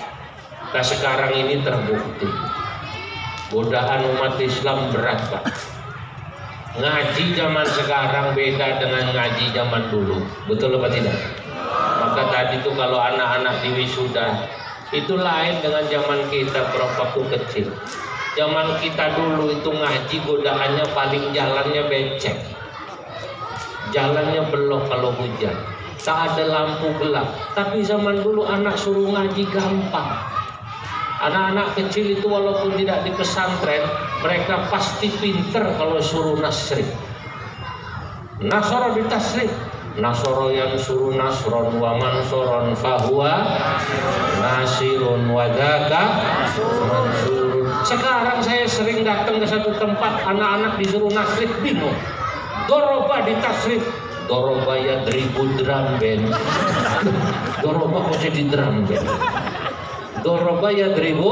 Nah sekarang ini terbukti godaan umat Islam berat, Pak. Ngaji zaman sekarang beda dengan ngaji zaman dulu, betul apa tidak? Maka tadi tuh kalau anak-anak di wisuda itu lain dengan zaman kita waktu kecil. Zaman kita dulu itu ngaji godaannya paling jalannya becek, jalannya belok kalau hujan, tak ada lampu gelap. Tapi zaman dulu anak suruh ngaji gampang. Anak-anak kecil itu walaupun tidak di pesantren, mereka pasti pinter kalau suruh nasri. Nasoro ditasrif. Nasoro yang suruh nasron wa mansoron fahuwa nasirun wadaka mansurun. Sekarang saya sering datang ke satu tempat, anak-anak disuruh nasrif bingung. Doroba ditasrif. Doroba ya dribu drum band. Doroba kok jadi drum band? Doroba ya dribu.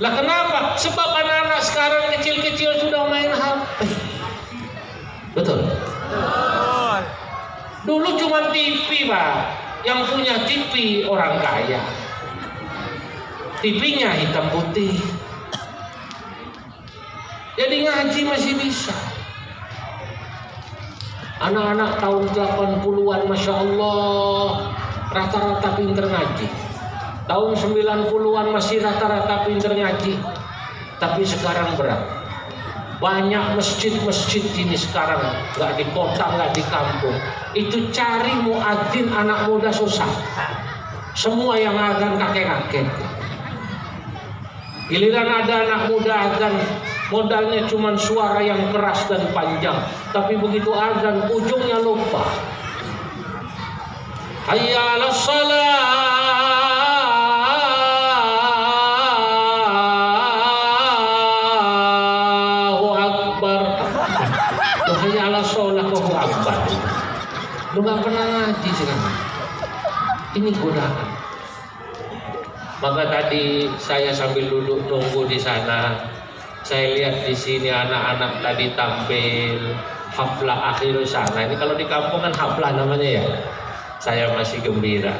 Lah kenapa? Sebab anak-anak sekarang kecil-kecil sudah main HP. Betul. Dulu cuma TV, Pak. Yang punya TV orang kaya. TV-nya hitam putih. Jadi ngaji masih bisa. Anak-anak tahun 80-an Masya Allah rata-rata pinter ngaji. Tahun 90-an masih rata-rata pinter ngaji. Tapi sekarang berat. Banyak masjid-masjid ini sekarang nggak di kota, nggak di kampung. Itu cari muadzin anak muda susah. Semua yang azan kakek-kakek. Giliran ada anak muda azan, modalnya cuma suara yang keras dan panjang. Tapi begitu azan, ujungnya lupa. Hayya 'alas shalah. Lu gak pernah ngaji sekarang. Ini godaan. Maka tadi saya sambil duduk nunggu di sana, saya lihat di sini anak-anak tadi tampil haflah akhir sana. Ini kalau di kampung kan haflah namanya ya. Saya masih gembira.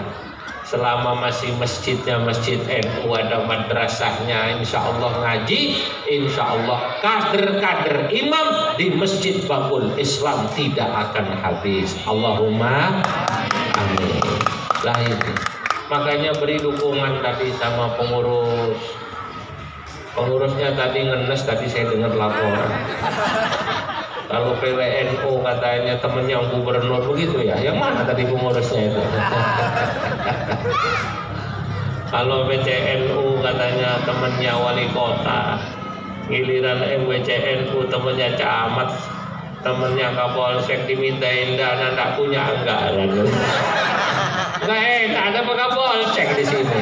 Selama masih masjidnya masjid NU, ada madrasahnya, insya Allah ngaji, insya Allah kader-kader imam di masjid Babul Islam tidak akan habis. Allahumma amin. Lah itu. Makanya beri dukungan tadi sama pengurus. Pengurusnya tadi ngenes, tadi saya dengar laporan. Kalau PWNU katanya temennya gubernur begitu ya. Yang mana tadi pengurusnya itu? Kalau PCNU katanya temennya wali kota. Giliran MWCNU temennya camat, temennya Kapolsek dimintain dana, enggak punya anggaran. Enggak enak ada Kapolsek di sini.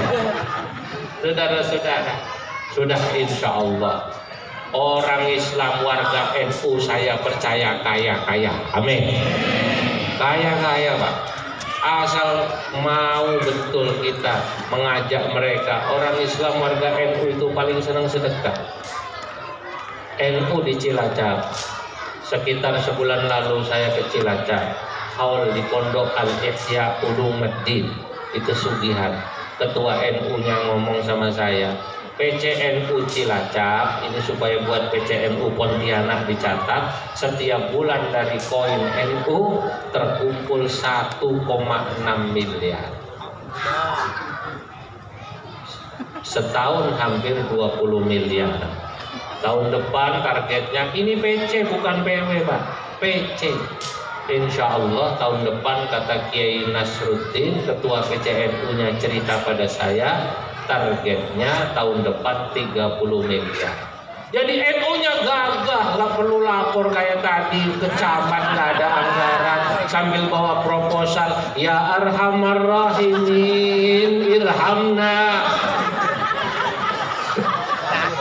Saudara-saudara, sudah insya Allah orang Islam warga NU saya percaya kaya-kaya. Amin. Kaya-kaya, Pak. Asal mau betul kita mengajak mereka. Orang Islam warga NU itu paling senang sedekah. NU di Cilacap. Sekitar sebulan lalu saya ke Cilacap. Haul di Pondok Al-Ihya Ulumuddin. Itu sugihan. Ketua NU-nya ngomong sama saya, PCNU Cilacap ini supaya buat PCNU Pontianak dicatat, setiap bulan dari koin NU terkumpul 1,6 miliar. Setahun hampir 20 miliar. Tahun depan targetnya, ini PC bukan PW, Pak. PC. Insya Allah tahun depan, kata Kiai Nasruddin, ketua PCNU-nya, cerita pada saya, targetnya tahun depan 30 miliar. Jadi NU-nya gagah, nggak perlu lapor kayak tadi ke camat, nggak ada anggaran, sambil bawa proposal, ya arhamar rahimin irhamna,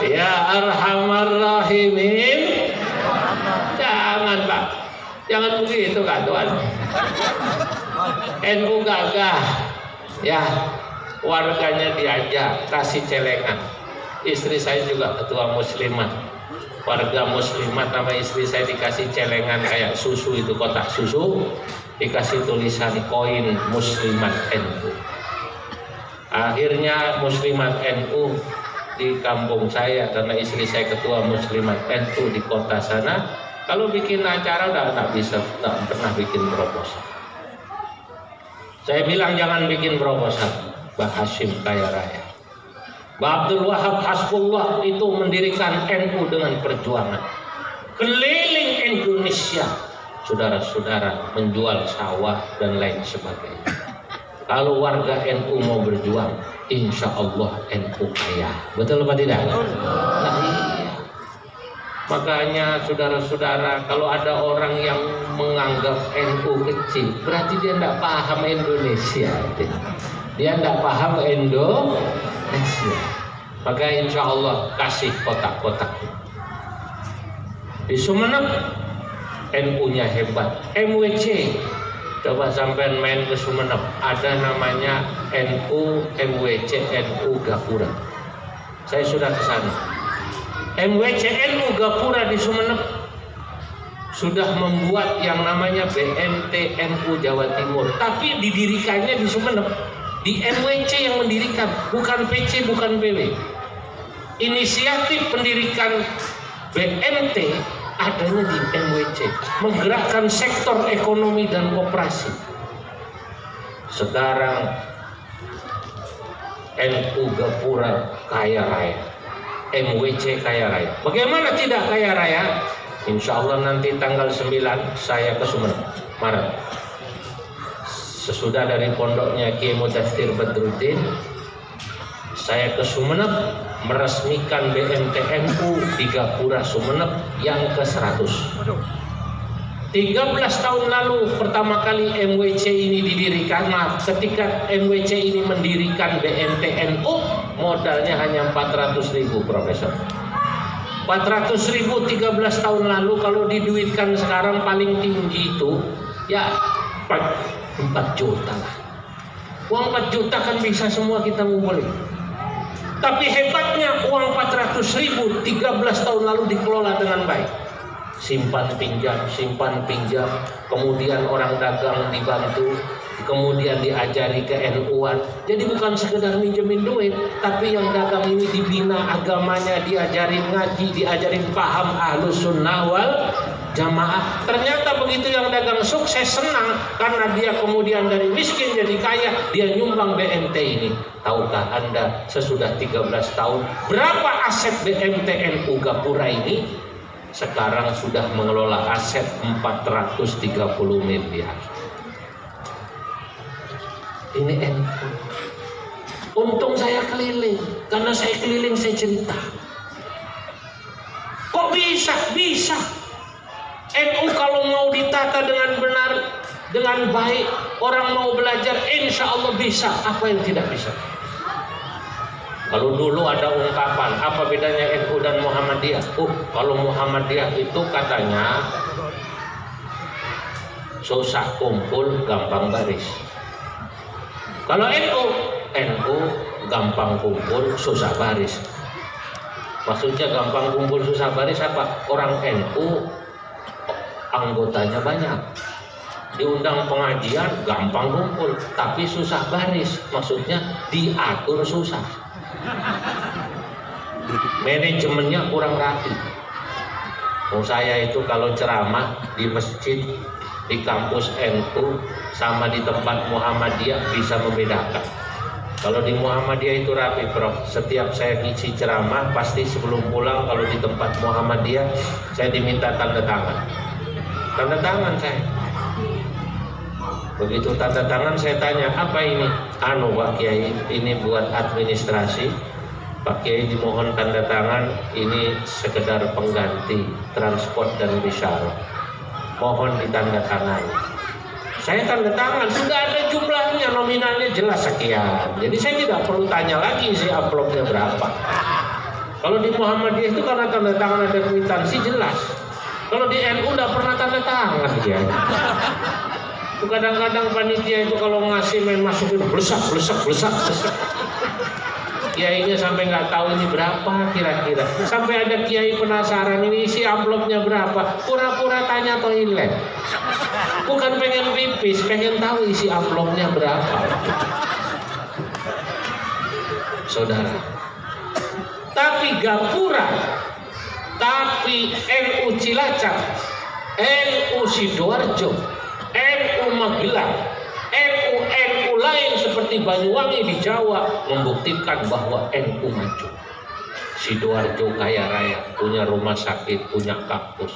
ya arhamar rahimin. Jangan Pak, jangan begitu Kak Tuan. NU gagah, ya warganya diajak, kasih celengan. Istri saya juga ketua muslimat, warga muslimat, nama istri saya dikasih celengan kayak susu itu, kotak susu, dikasih tulisan koin muslimat NU. Akhirnya muslimat NU di kampung saya, karena istri saya ketua muslimat NU di kota sana, kalau bikin acara udah tak pernah bikin proposal. Saya bilang jangan bikin proposal, Mbak Hashim kaya raya. Mbak Abdul Wahab Hasbullah itu mendirikan NU dengan perjuangan. Keliling Indonesia, saudara-saudara, menjual sawah dan lain sebagainya. Kalau warga NU mau berjuang, insya Allah NU kaya. Betul apa tidak? Nah, iya. Makanya saudara-saudara, kalau ada orang yang menganggap NU kecil, berarti dia tidak paham Indonesia. Dia tidak paham Indonesia. Maka insya Allah kasih kotak-kotak. Di Sumeneb NU-nya hebat. MWC, coba sampai main ke Sumeneb, ada namanya NU MWC NU Gapura. Saya sudah ke sana. MWC NU Gapura di Sumeneb sudah membuat yang namanya BMT NU Jawa Timur, tapi didirikannya di Sumeneb. Di MWC yang mendirikan, bukan PC, bukan PW. Inisiatif pendirikan BMT adanya di MWC, menggerakkan sektor ekonomi dan koperasi. Sekarang NU Gapura kaya raya, MWC kaya raya. Bagaimana tidak kaya raya? Insya Allah nanti tanggal 9 saya ke Sumeneb, Maret. Sesudah dari pondoknya Kiai Mudaththir Badruddin, saya ke Sumeneb meresmikan BMT NU di Gapura Sumeneb yang ke-100. 13 tahun lalu pertama kali MWC ini didirikan. Ketika MWC ini mendirikan BMT NU, modalnya hanya 400.000, Profesor. 400.000 13 tahun lalu, kalau diduitkan sekarang paling tinggi itu ya 4 juta lah. Uang 4 juta kan bisa semua kita ngumpulin. Tapi hebatnya uang 400.000 13 tahun lalu dikelola dengan baik. Simpan pinjam, kemudian orang dagang dibantu, kemudian diajari ke NU-an. Jadi bukan sekedar minjemin duit, tapi yang dagang ini dibina agamanya, diajarin ngaji, diajarin paham Ahlus Sunnah wal Jamaah. Ternyata begitu yang dagang sukses, senang, karena dia kemudian dari miskin jadi kaya, dia nyumbang BMT ini. Tahukah Anda sesudah 13 tahun berapa aset BMT NU Gapura ini? Sekarang sudah mengelola aset 430 miliar. Ini NU. Untung saya keliling, karena saya keliling saya cerita. Kok bisa? Bisa. NU kalau mau ditata dengan benar, dengan baik, orang mau belajar, insya Allah bisa. Apa yang tidak bisa? Kalau dulu ada ungkapan, apa bedanya NU dan Muhammadiyah? Kalau Muhammadiyah itu katanya susah kumpul, gampang baris. Kalau NU gampang kumpul, susah baris. Maksudnya gampang kumpul, susah baris apa? Orang NU anggotanya banyak, diundang pengajian gampang kumpul, tapi susah baris. Maksudnya diatur susah. Manajemennya kurang rapi. Saya itu kalau ceramah di masjid, di kampus NU sama di tempat Muhammadiyah bisa membedakan. Kalau di Muhammadiyah itu rapi, Prof. Setiap saya ngisi ceramah, pasti sebelum pulang kalau di tempat Muhammadiyah saya diminta tanda tangan. tanda tangan saya. Begitu tanda tangan saya tanya, apa ini? Anu Pak Kiai, ini buat administrasi. Pak Kiai dimohon tanda tangan, ini sekedar pengganti transport dan bisyarah. Mohon ditanda tangan. Saya tanda tangan, sudah ada jumlahnya, nominalnya jelas sekian. Jadi saya tidak perlu tanya lagi isi amplopnya berapa. Kalau di Muhammadiyah itu karena tanda tangan ada kwitansi jelas. Kalau di NU tidak pernah tanda tangan dia. Itu kadang-kadang panitia itu kalau ngasih main masukin blesak. Kiainya sampai nggak tahu ini berapa kira-kira. Sampai ada kiai penasaran ini isi amplopnya berapa. Pura-pura tanya toilet. Bukan pengen pipis, pengen tahu isi amplopnya berapa. Saudara. Tapi Gapura, tapi NU Cilacap, NU Sidoarjo, NU Magelang, NU lain seperti Banyuwangi di Jawa membuktikan bahwa NU maju. Sidoarjo kaya raya, punya rumah sakit, punya kampus.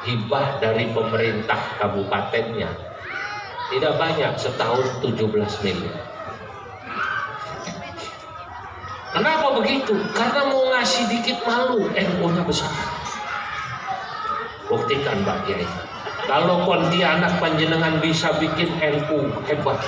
Hibah dari pemerintah kabupatennya tidak banyak, setahun 17 miliar. Kenapa begitu? Karena mau ngasih dikit malu, NU-nya besar. Buktikan Pak Kiai. Kalau Pontianak panjenengan bisa bikin NU hebat,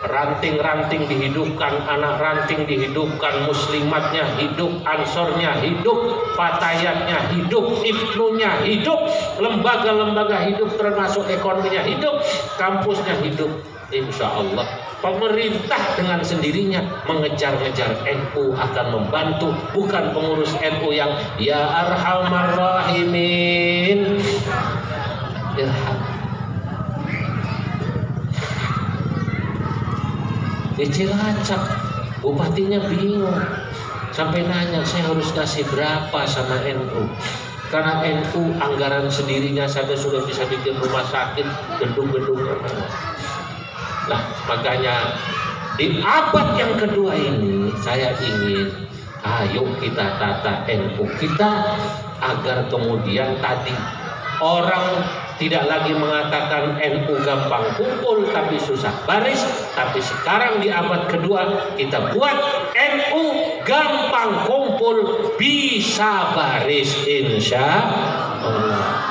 ranting-ranting dihidupkan, anak ranting dihidupkan, muslimatnya hidup, ansornya hidup, fatayatnya hidup, ibnunya hidup, lembaga-lembaga hidup termasuk ekonominya hidup, kampusnya hidup. Insya Allah pemerintah dengan sendirinya mengejar-ngejar NU akan membantu, bukan pengurus NU yang ya arhamar rahimin. Irham. Di Cilacap bupatinya bingung, sampai nanya saya harus kasih berapa sama NU, karena NU anggaran sendirinya saja sudah bisa bikin rumah sakit, gedung-gedungnya. Nah makanya di abad yang kedua ini saya ingin ayo kita tata NU kita agar kemudian tadi orang tidak lagi mengatakan NU gampang kumpul tapi susah baris, tapi sekarang di abad kedua kita buat NU gampang kumpul bisa baris insya Allah.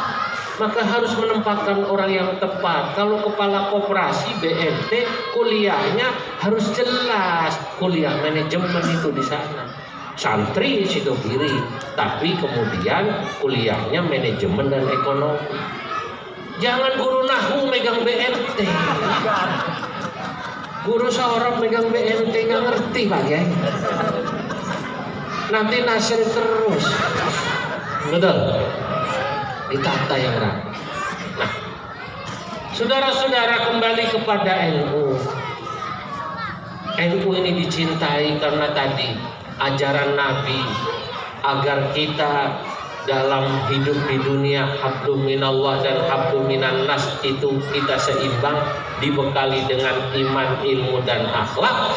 Maka harus menempatkan orang yang tepat. Kalau kepala koperasi BNT kuliahnya harus jelas, kuliah manajemen itu di sana. Santri situ kiri, tapi kemudian kuliahnya manajemen dan ekonomi. Jangan guru nahu megang BNT. Guru seorang megang BNT nggak ngerti Pak ya. Nanti nasir terus. Betul. Ditata yang rapi. Nah, saudara-saudara kembali kepada NU. NU ini dicintai karena tadi ajaran Nabi agar kita dalam hidup di dunia hablum minallah dan hablum minan nas itu kita seimbang, dibekali dengan iman, ilmu dan akhlak.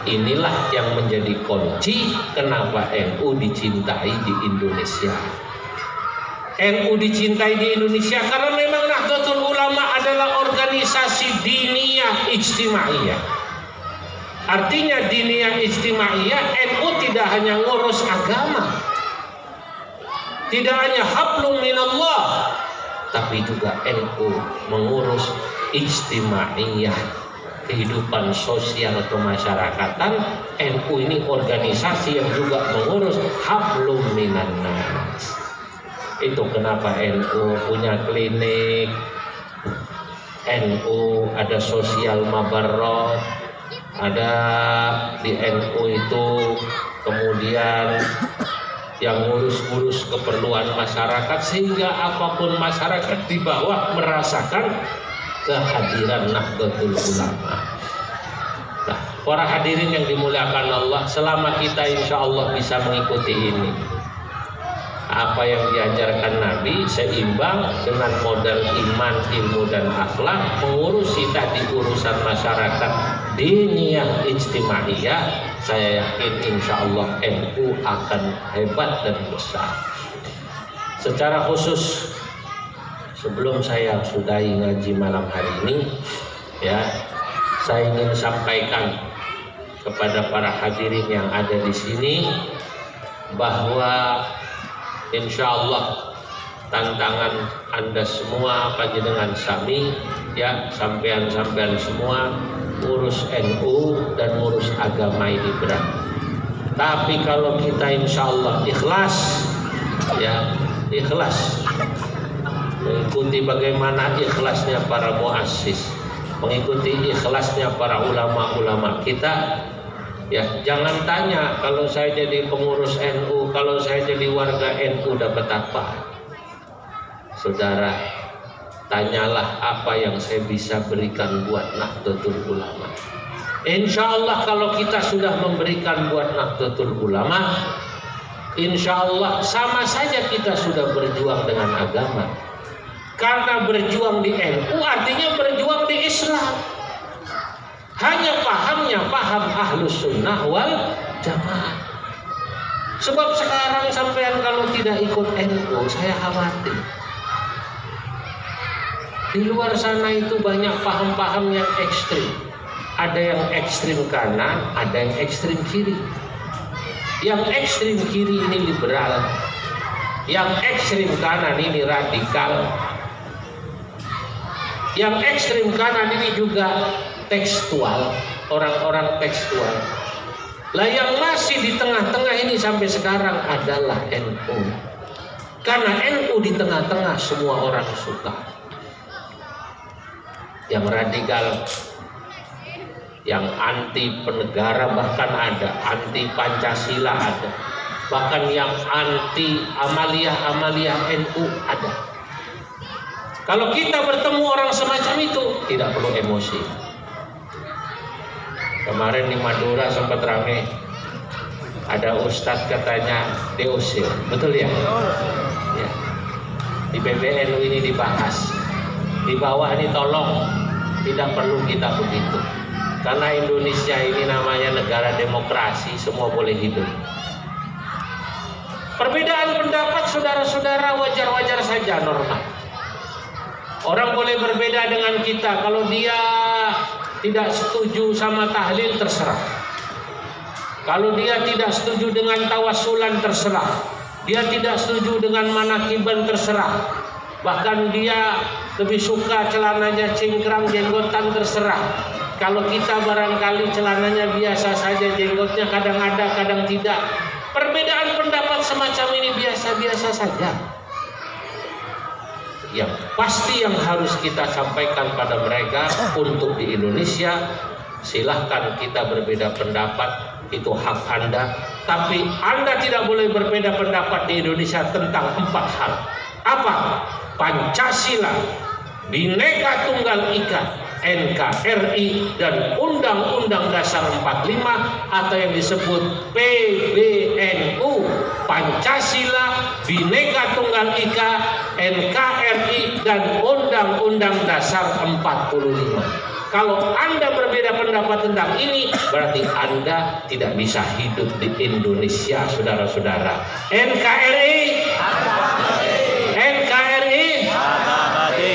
Inilah yang menjadi kunci kenapa NU dicintai di Indonesia. NU dicintai di Indonesia karena memang Nahdlatul Ulama adalah organisasi diniyah ijtimaiyah. Artinya diniyah ijtimaiyah, NU tidak hanya ngurus agama, tidak hanya hablum minallah, tapi juga NU mengurus ijtimaiyah, kehidupan sosial kemasyarakatan. NU ini organisasi yang juga mengurus hablum minan nas. Itu kenapa NU punya klinik, NU ada sosial mabarrot, ada di NU itu kemudian yang ngurus-ngurus keperluan masyarakat, sehingga apapun masyarakat di bawah merasakan kehadiran Nahdlatul Ulama. Nah, para hadirin yang dimuliakan Allah, selama kita insya Allah bisa mengikuti ini, apa yang diajarkan Nabi seimbang dengan modal iman, ilmu dan akhlak, mengurusi tadi urusan masyarakat diniyah ijtimaiyah, saya yakin insya Allah NU akan hebat dan besar. Secara khusus sebelum saya sudahi ngaji malam hari ini, ya, saya ingin sampaikan kepada para hadirin yang ada di sini bahwa insya Allah tantangan Anda semua panjenengan sami, ya, sampean-sampean semua urus NU dan urus agama ini berat. Tapi kalau kita insya Allah ikhlas, ya, ikhlas mengikuti bagaimana ikhlasnya para muassis, mengikuti ikhlasnya para ulama-ulama kita, ya, jangan tanya kalau saya jadi pengurus NU, kalau saya jadi warga NU dapat apa. Saudara, tanyalah apa yang saya bisa berikan buat Nahdlatul Ulama. Insya Allah kalau kita sudah memberikan buat Nahdlatul Ulama, insya Allah sama saja kita sudah berjuang dengan agama. Karena berjuang di NU artinya berjuang di Islam. Hanya pahamnya paham Ahlus Sunnah wal Jamaah. Sebab sekarang sampean kalau tidak ikut NU, saya khawatir. Di luar sana itu banyak paham-paham yang ekstrim. Ada yang ekstrim kanan, ada yang ekstrim kiri. Yang ekstrim kiri ini liberal, yang ekstrim kanan ini radikal, yang ekstrim kanan ini juga tekstual, orang-orang tekstual. Lah yang masih di tengah-tengah ini sampai sekarang adalah NU. Karena NU di tengah-tengah semua orang suka. Yang radikal, yang anti penegara bahkan ada, anti Pancasila ada, bahkan yang anti amaliyah NU ada. Kalau kita bertemu orang semacam itu tidak perlu emosi. Kemarin di Madura sempat ramai, ada ustadz katanya diusir, betul ya? Ya. Di PBNU ini dibahas, di bawah ini tolong tidak perlu kita begitu. Karena Indonesia ini namanya negara demokrasi, semua boleh hidup. Perbedaan pendapat saudara-saudara wajar-wajar saja, normal. Orang boleh berbeda dengan kita. Kalau dia tidak setuju sama tahlil, terserah. Kalau dia tidak setuju dengan tawasulan, terserah. Dia tidak setuju dengan manakiban, terserah. Bahkan dia lebih suka celananya cingkrang, jenggotan, terserah. Kalau kita barangkali celananya biasa saja, jenggotnya kadang ada, kadang tidak. Perbedaan pendapat semacam ini biasa-biasa saja. Yang pasti yang harus kita sampaikan pada mereka untuk di Indonesia, silahkan kita berbeda pendapat, itu hak Anda. Tapi Anda tidak boleh berbeda pendapat di Indonesia tentang 4 hal. Apa? Pancasila, Bhinneka Tunggal Ika, NKRI, dan Undang-Undang Dasar 45 atau yang disebut PBNU. Pancasila, Bhinneka Tunggal Ika, NKRI, dan Undang-Undang Dasar 45. Kalau Anda berbeda pendapat tentang ini, berarti Anda tidak bisa hidup di Indonesia, saudara-saudara. NKRI,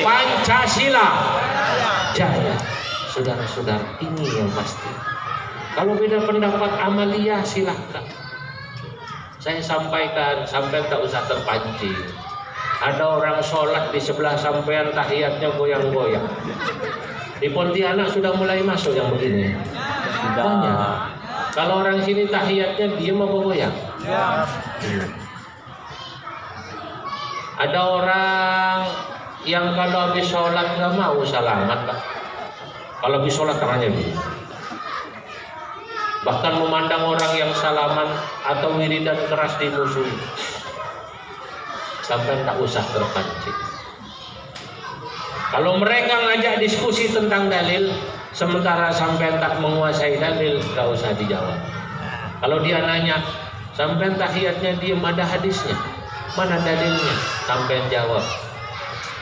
Pancasila jaya, saudara-saudara, ini yang pasti. Kalau beda pendapat amaliyah silahkan. Saya sampaikan, sampai tak usah terpancing. Ada orang sholat di sebelah sampean tahiyatnya goyang-goyang. Di Pontianak sudah mulai masuk yang begini. Banyak. Kalau orang sini tahiyatnya diam apa goyang? Ada orang yang kalau habis sholat nggak mau salaman, Pak. Kalau habis sholat tangannya begini. Bahkan memandang orang yang salaman atau wiridan keras dimusuhi. Sampai tak usah terpancing. Kalau mereka ngajak diskusi tentang dalil, sementara sampai tak menguasai dalil, tak usah dijawab. Kalau dia nanya, sampai tahiyatnya diam, ada hadisnya, mana dalilnya? Sampai jawab.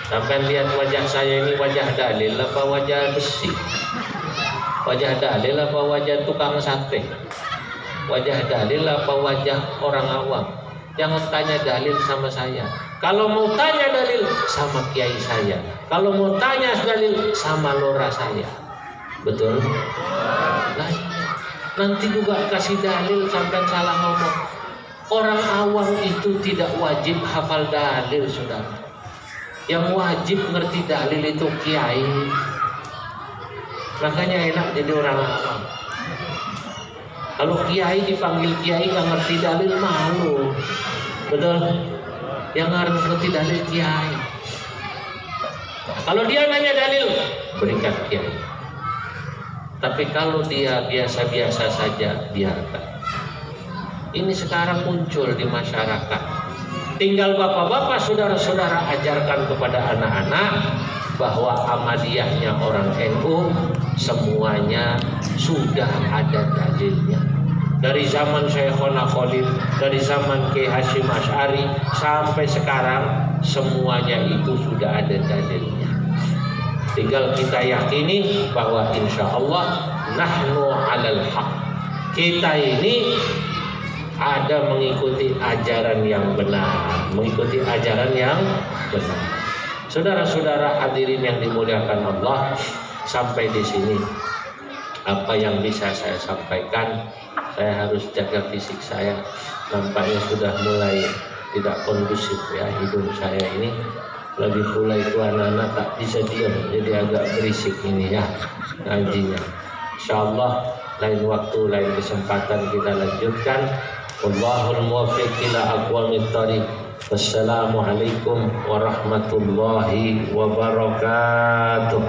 Sampai lihat wajah saya ini wajah dalil apa wajah besi? Wajah dalil apa wajah tukang sate? Wajah dalil apa wajah orang awam? Jangan tanya dalil sama saya. Kalau mau tanya dalil sama kiai saya. Kalau mau tanya dalil sama lora saya. Betul? Nah, nanti juga kasih dalil sampai salah ngomong. Orang awam itu tidak wajib hafal dalil, saudara. Yang wajib ngerti dalil itu kiai. Makanya enak jadi orang awam. Kalau kiai dipanggil kiai nggak ngerti dalil, malu. Betul? Yang harus ngerti dalil kiai. Kalau dia nanya dalil, berikan kiai. Tapi kalau dia biasa-biasa saja, biarkan. Ini sekarang muncul di masyarakat. Tinggal bapak-bapak, saudara-saudara ajarkan kepada anak-anak bahwa Ahmadiyahnya orang NU semuanya sudah ada dalilnya. Dari zaman Syekhona Khalid, dari zaman Kiai Hasyim Asy'ari sampai sekarang semuanya itu sudah ada dalilnya. Tinggal kita yakini bahwa insya Allah nahnu alal haq. Kita ini ada mengikuti ajaran yang benar, mengikuti ajaran yang benar. Saudara-saudara hadirin yang dimuliakan Allah, sampai di sini apa yang bisa saya sampaikan. Saya harus jaga fisik saya, nampaknya sudah mulai tidak kondusif ya hidup saya ini. Lagi pula itu anak-anak tak bisa diam, jadi agak berisik ini ya ngajinya. Insyaallah lain waktu, lain kesempatan kita lanjutkan. Wallahul muwaffiq ila aqwamit thariq. Wassalamualaikum warahmatullahi wabarakatuh.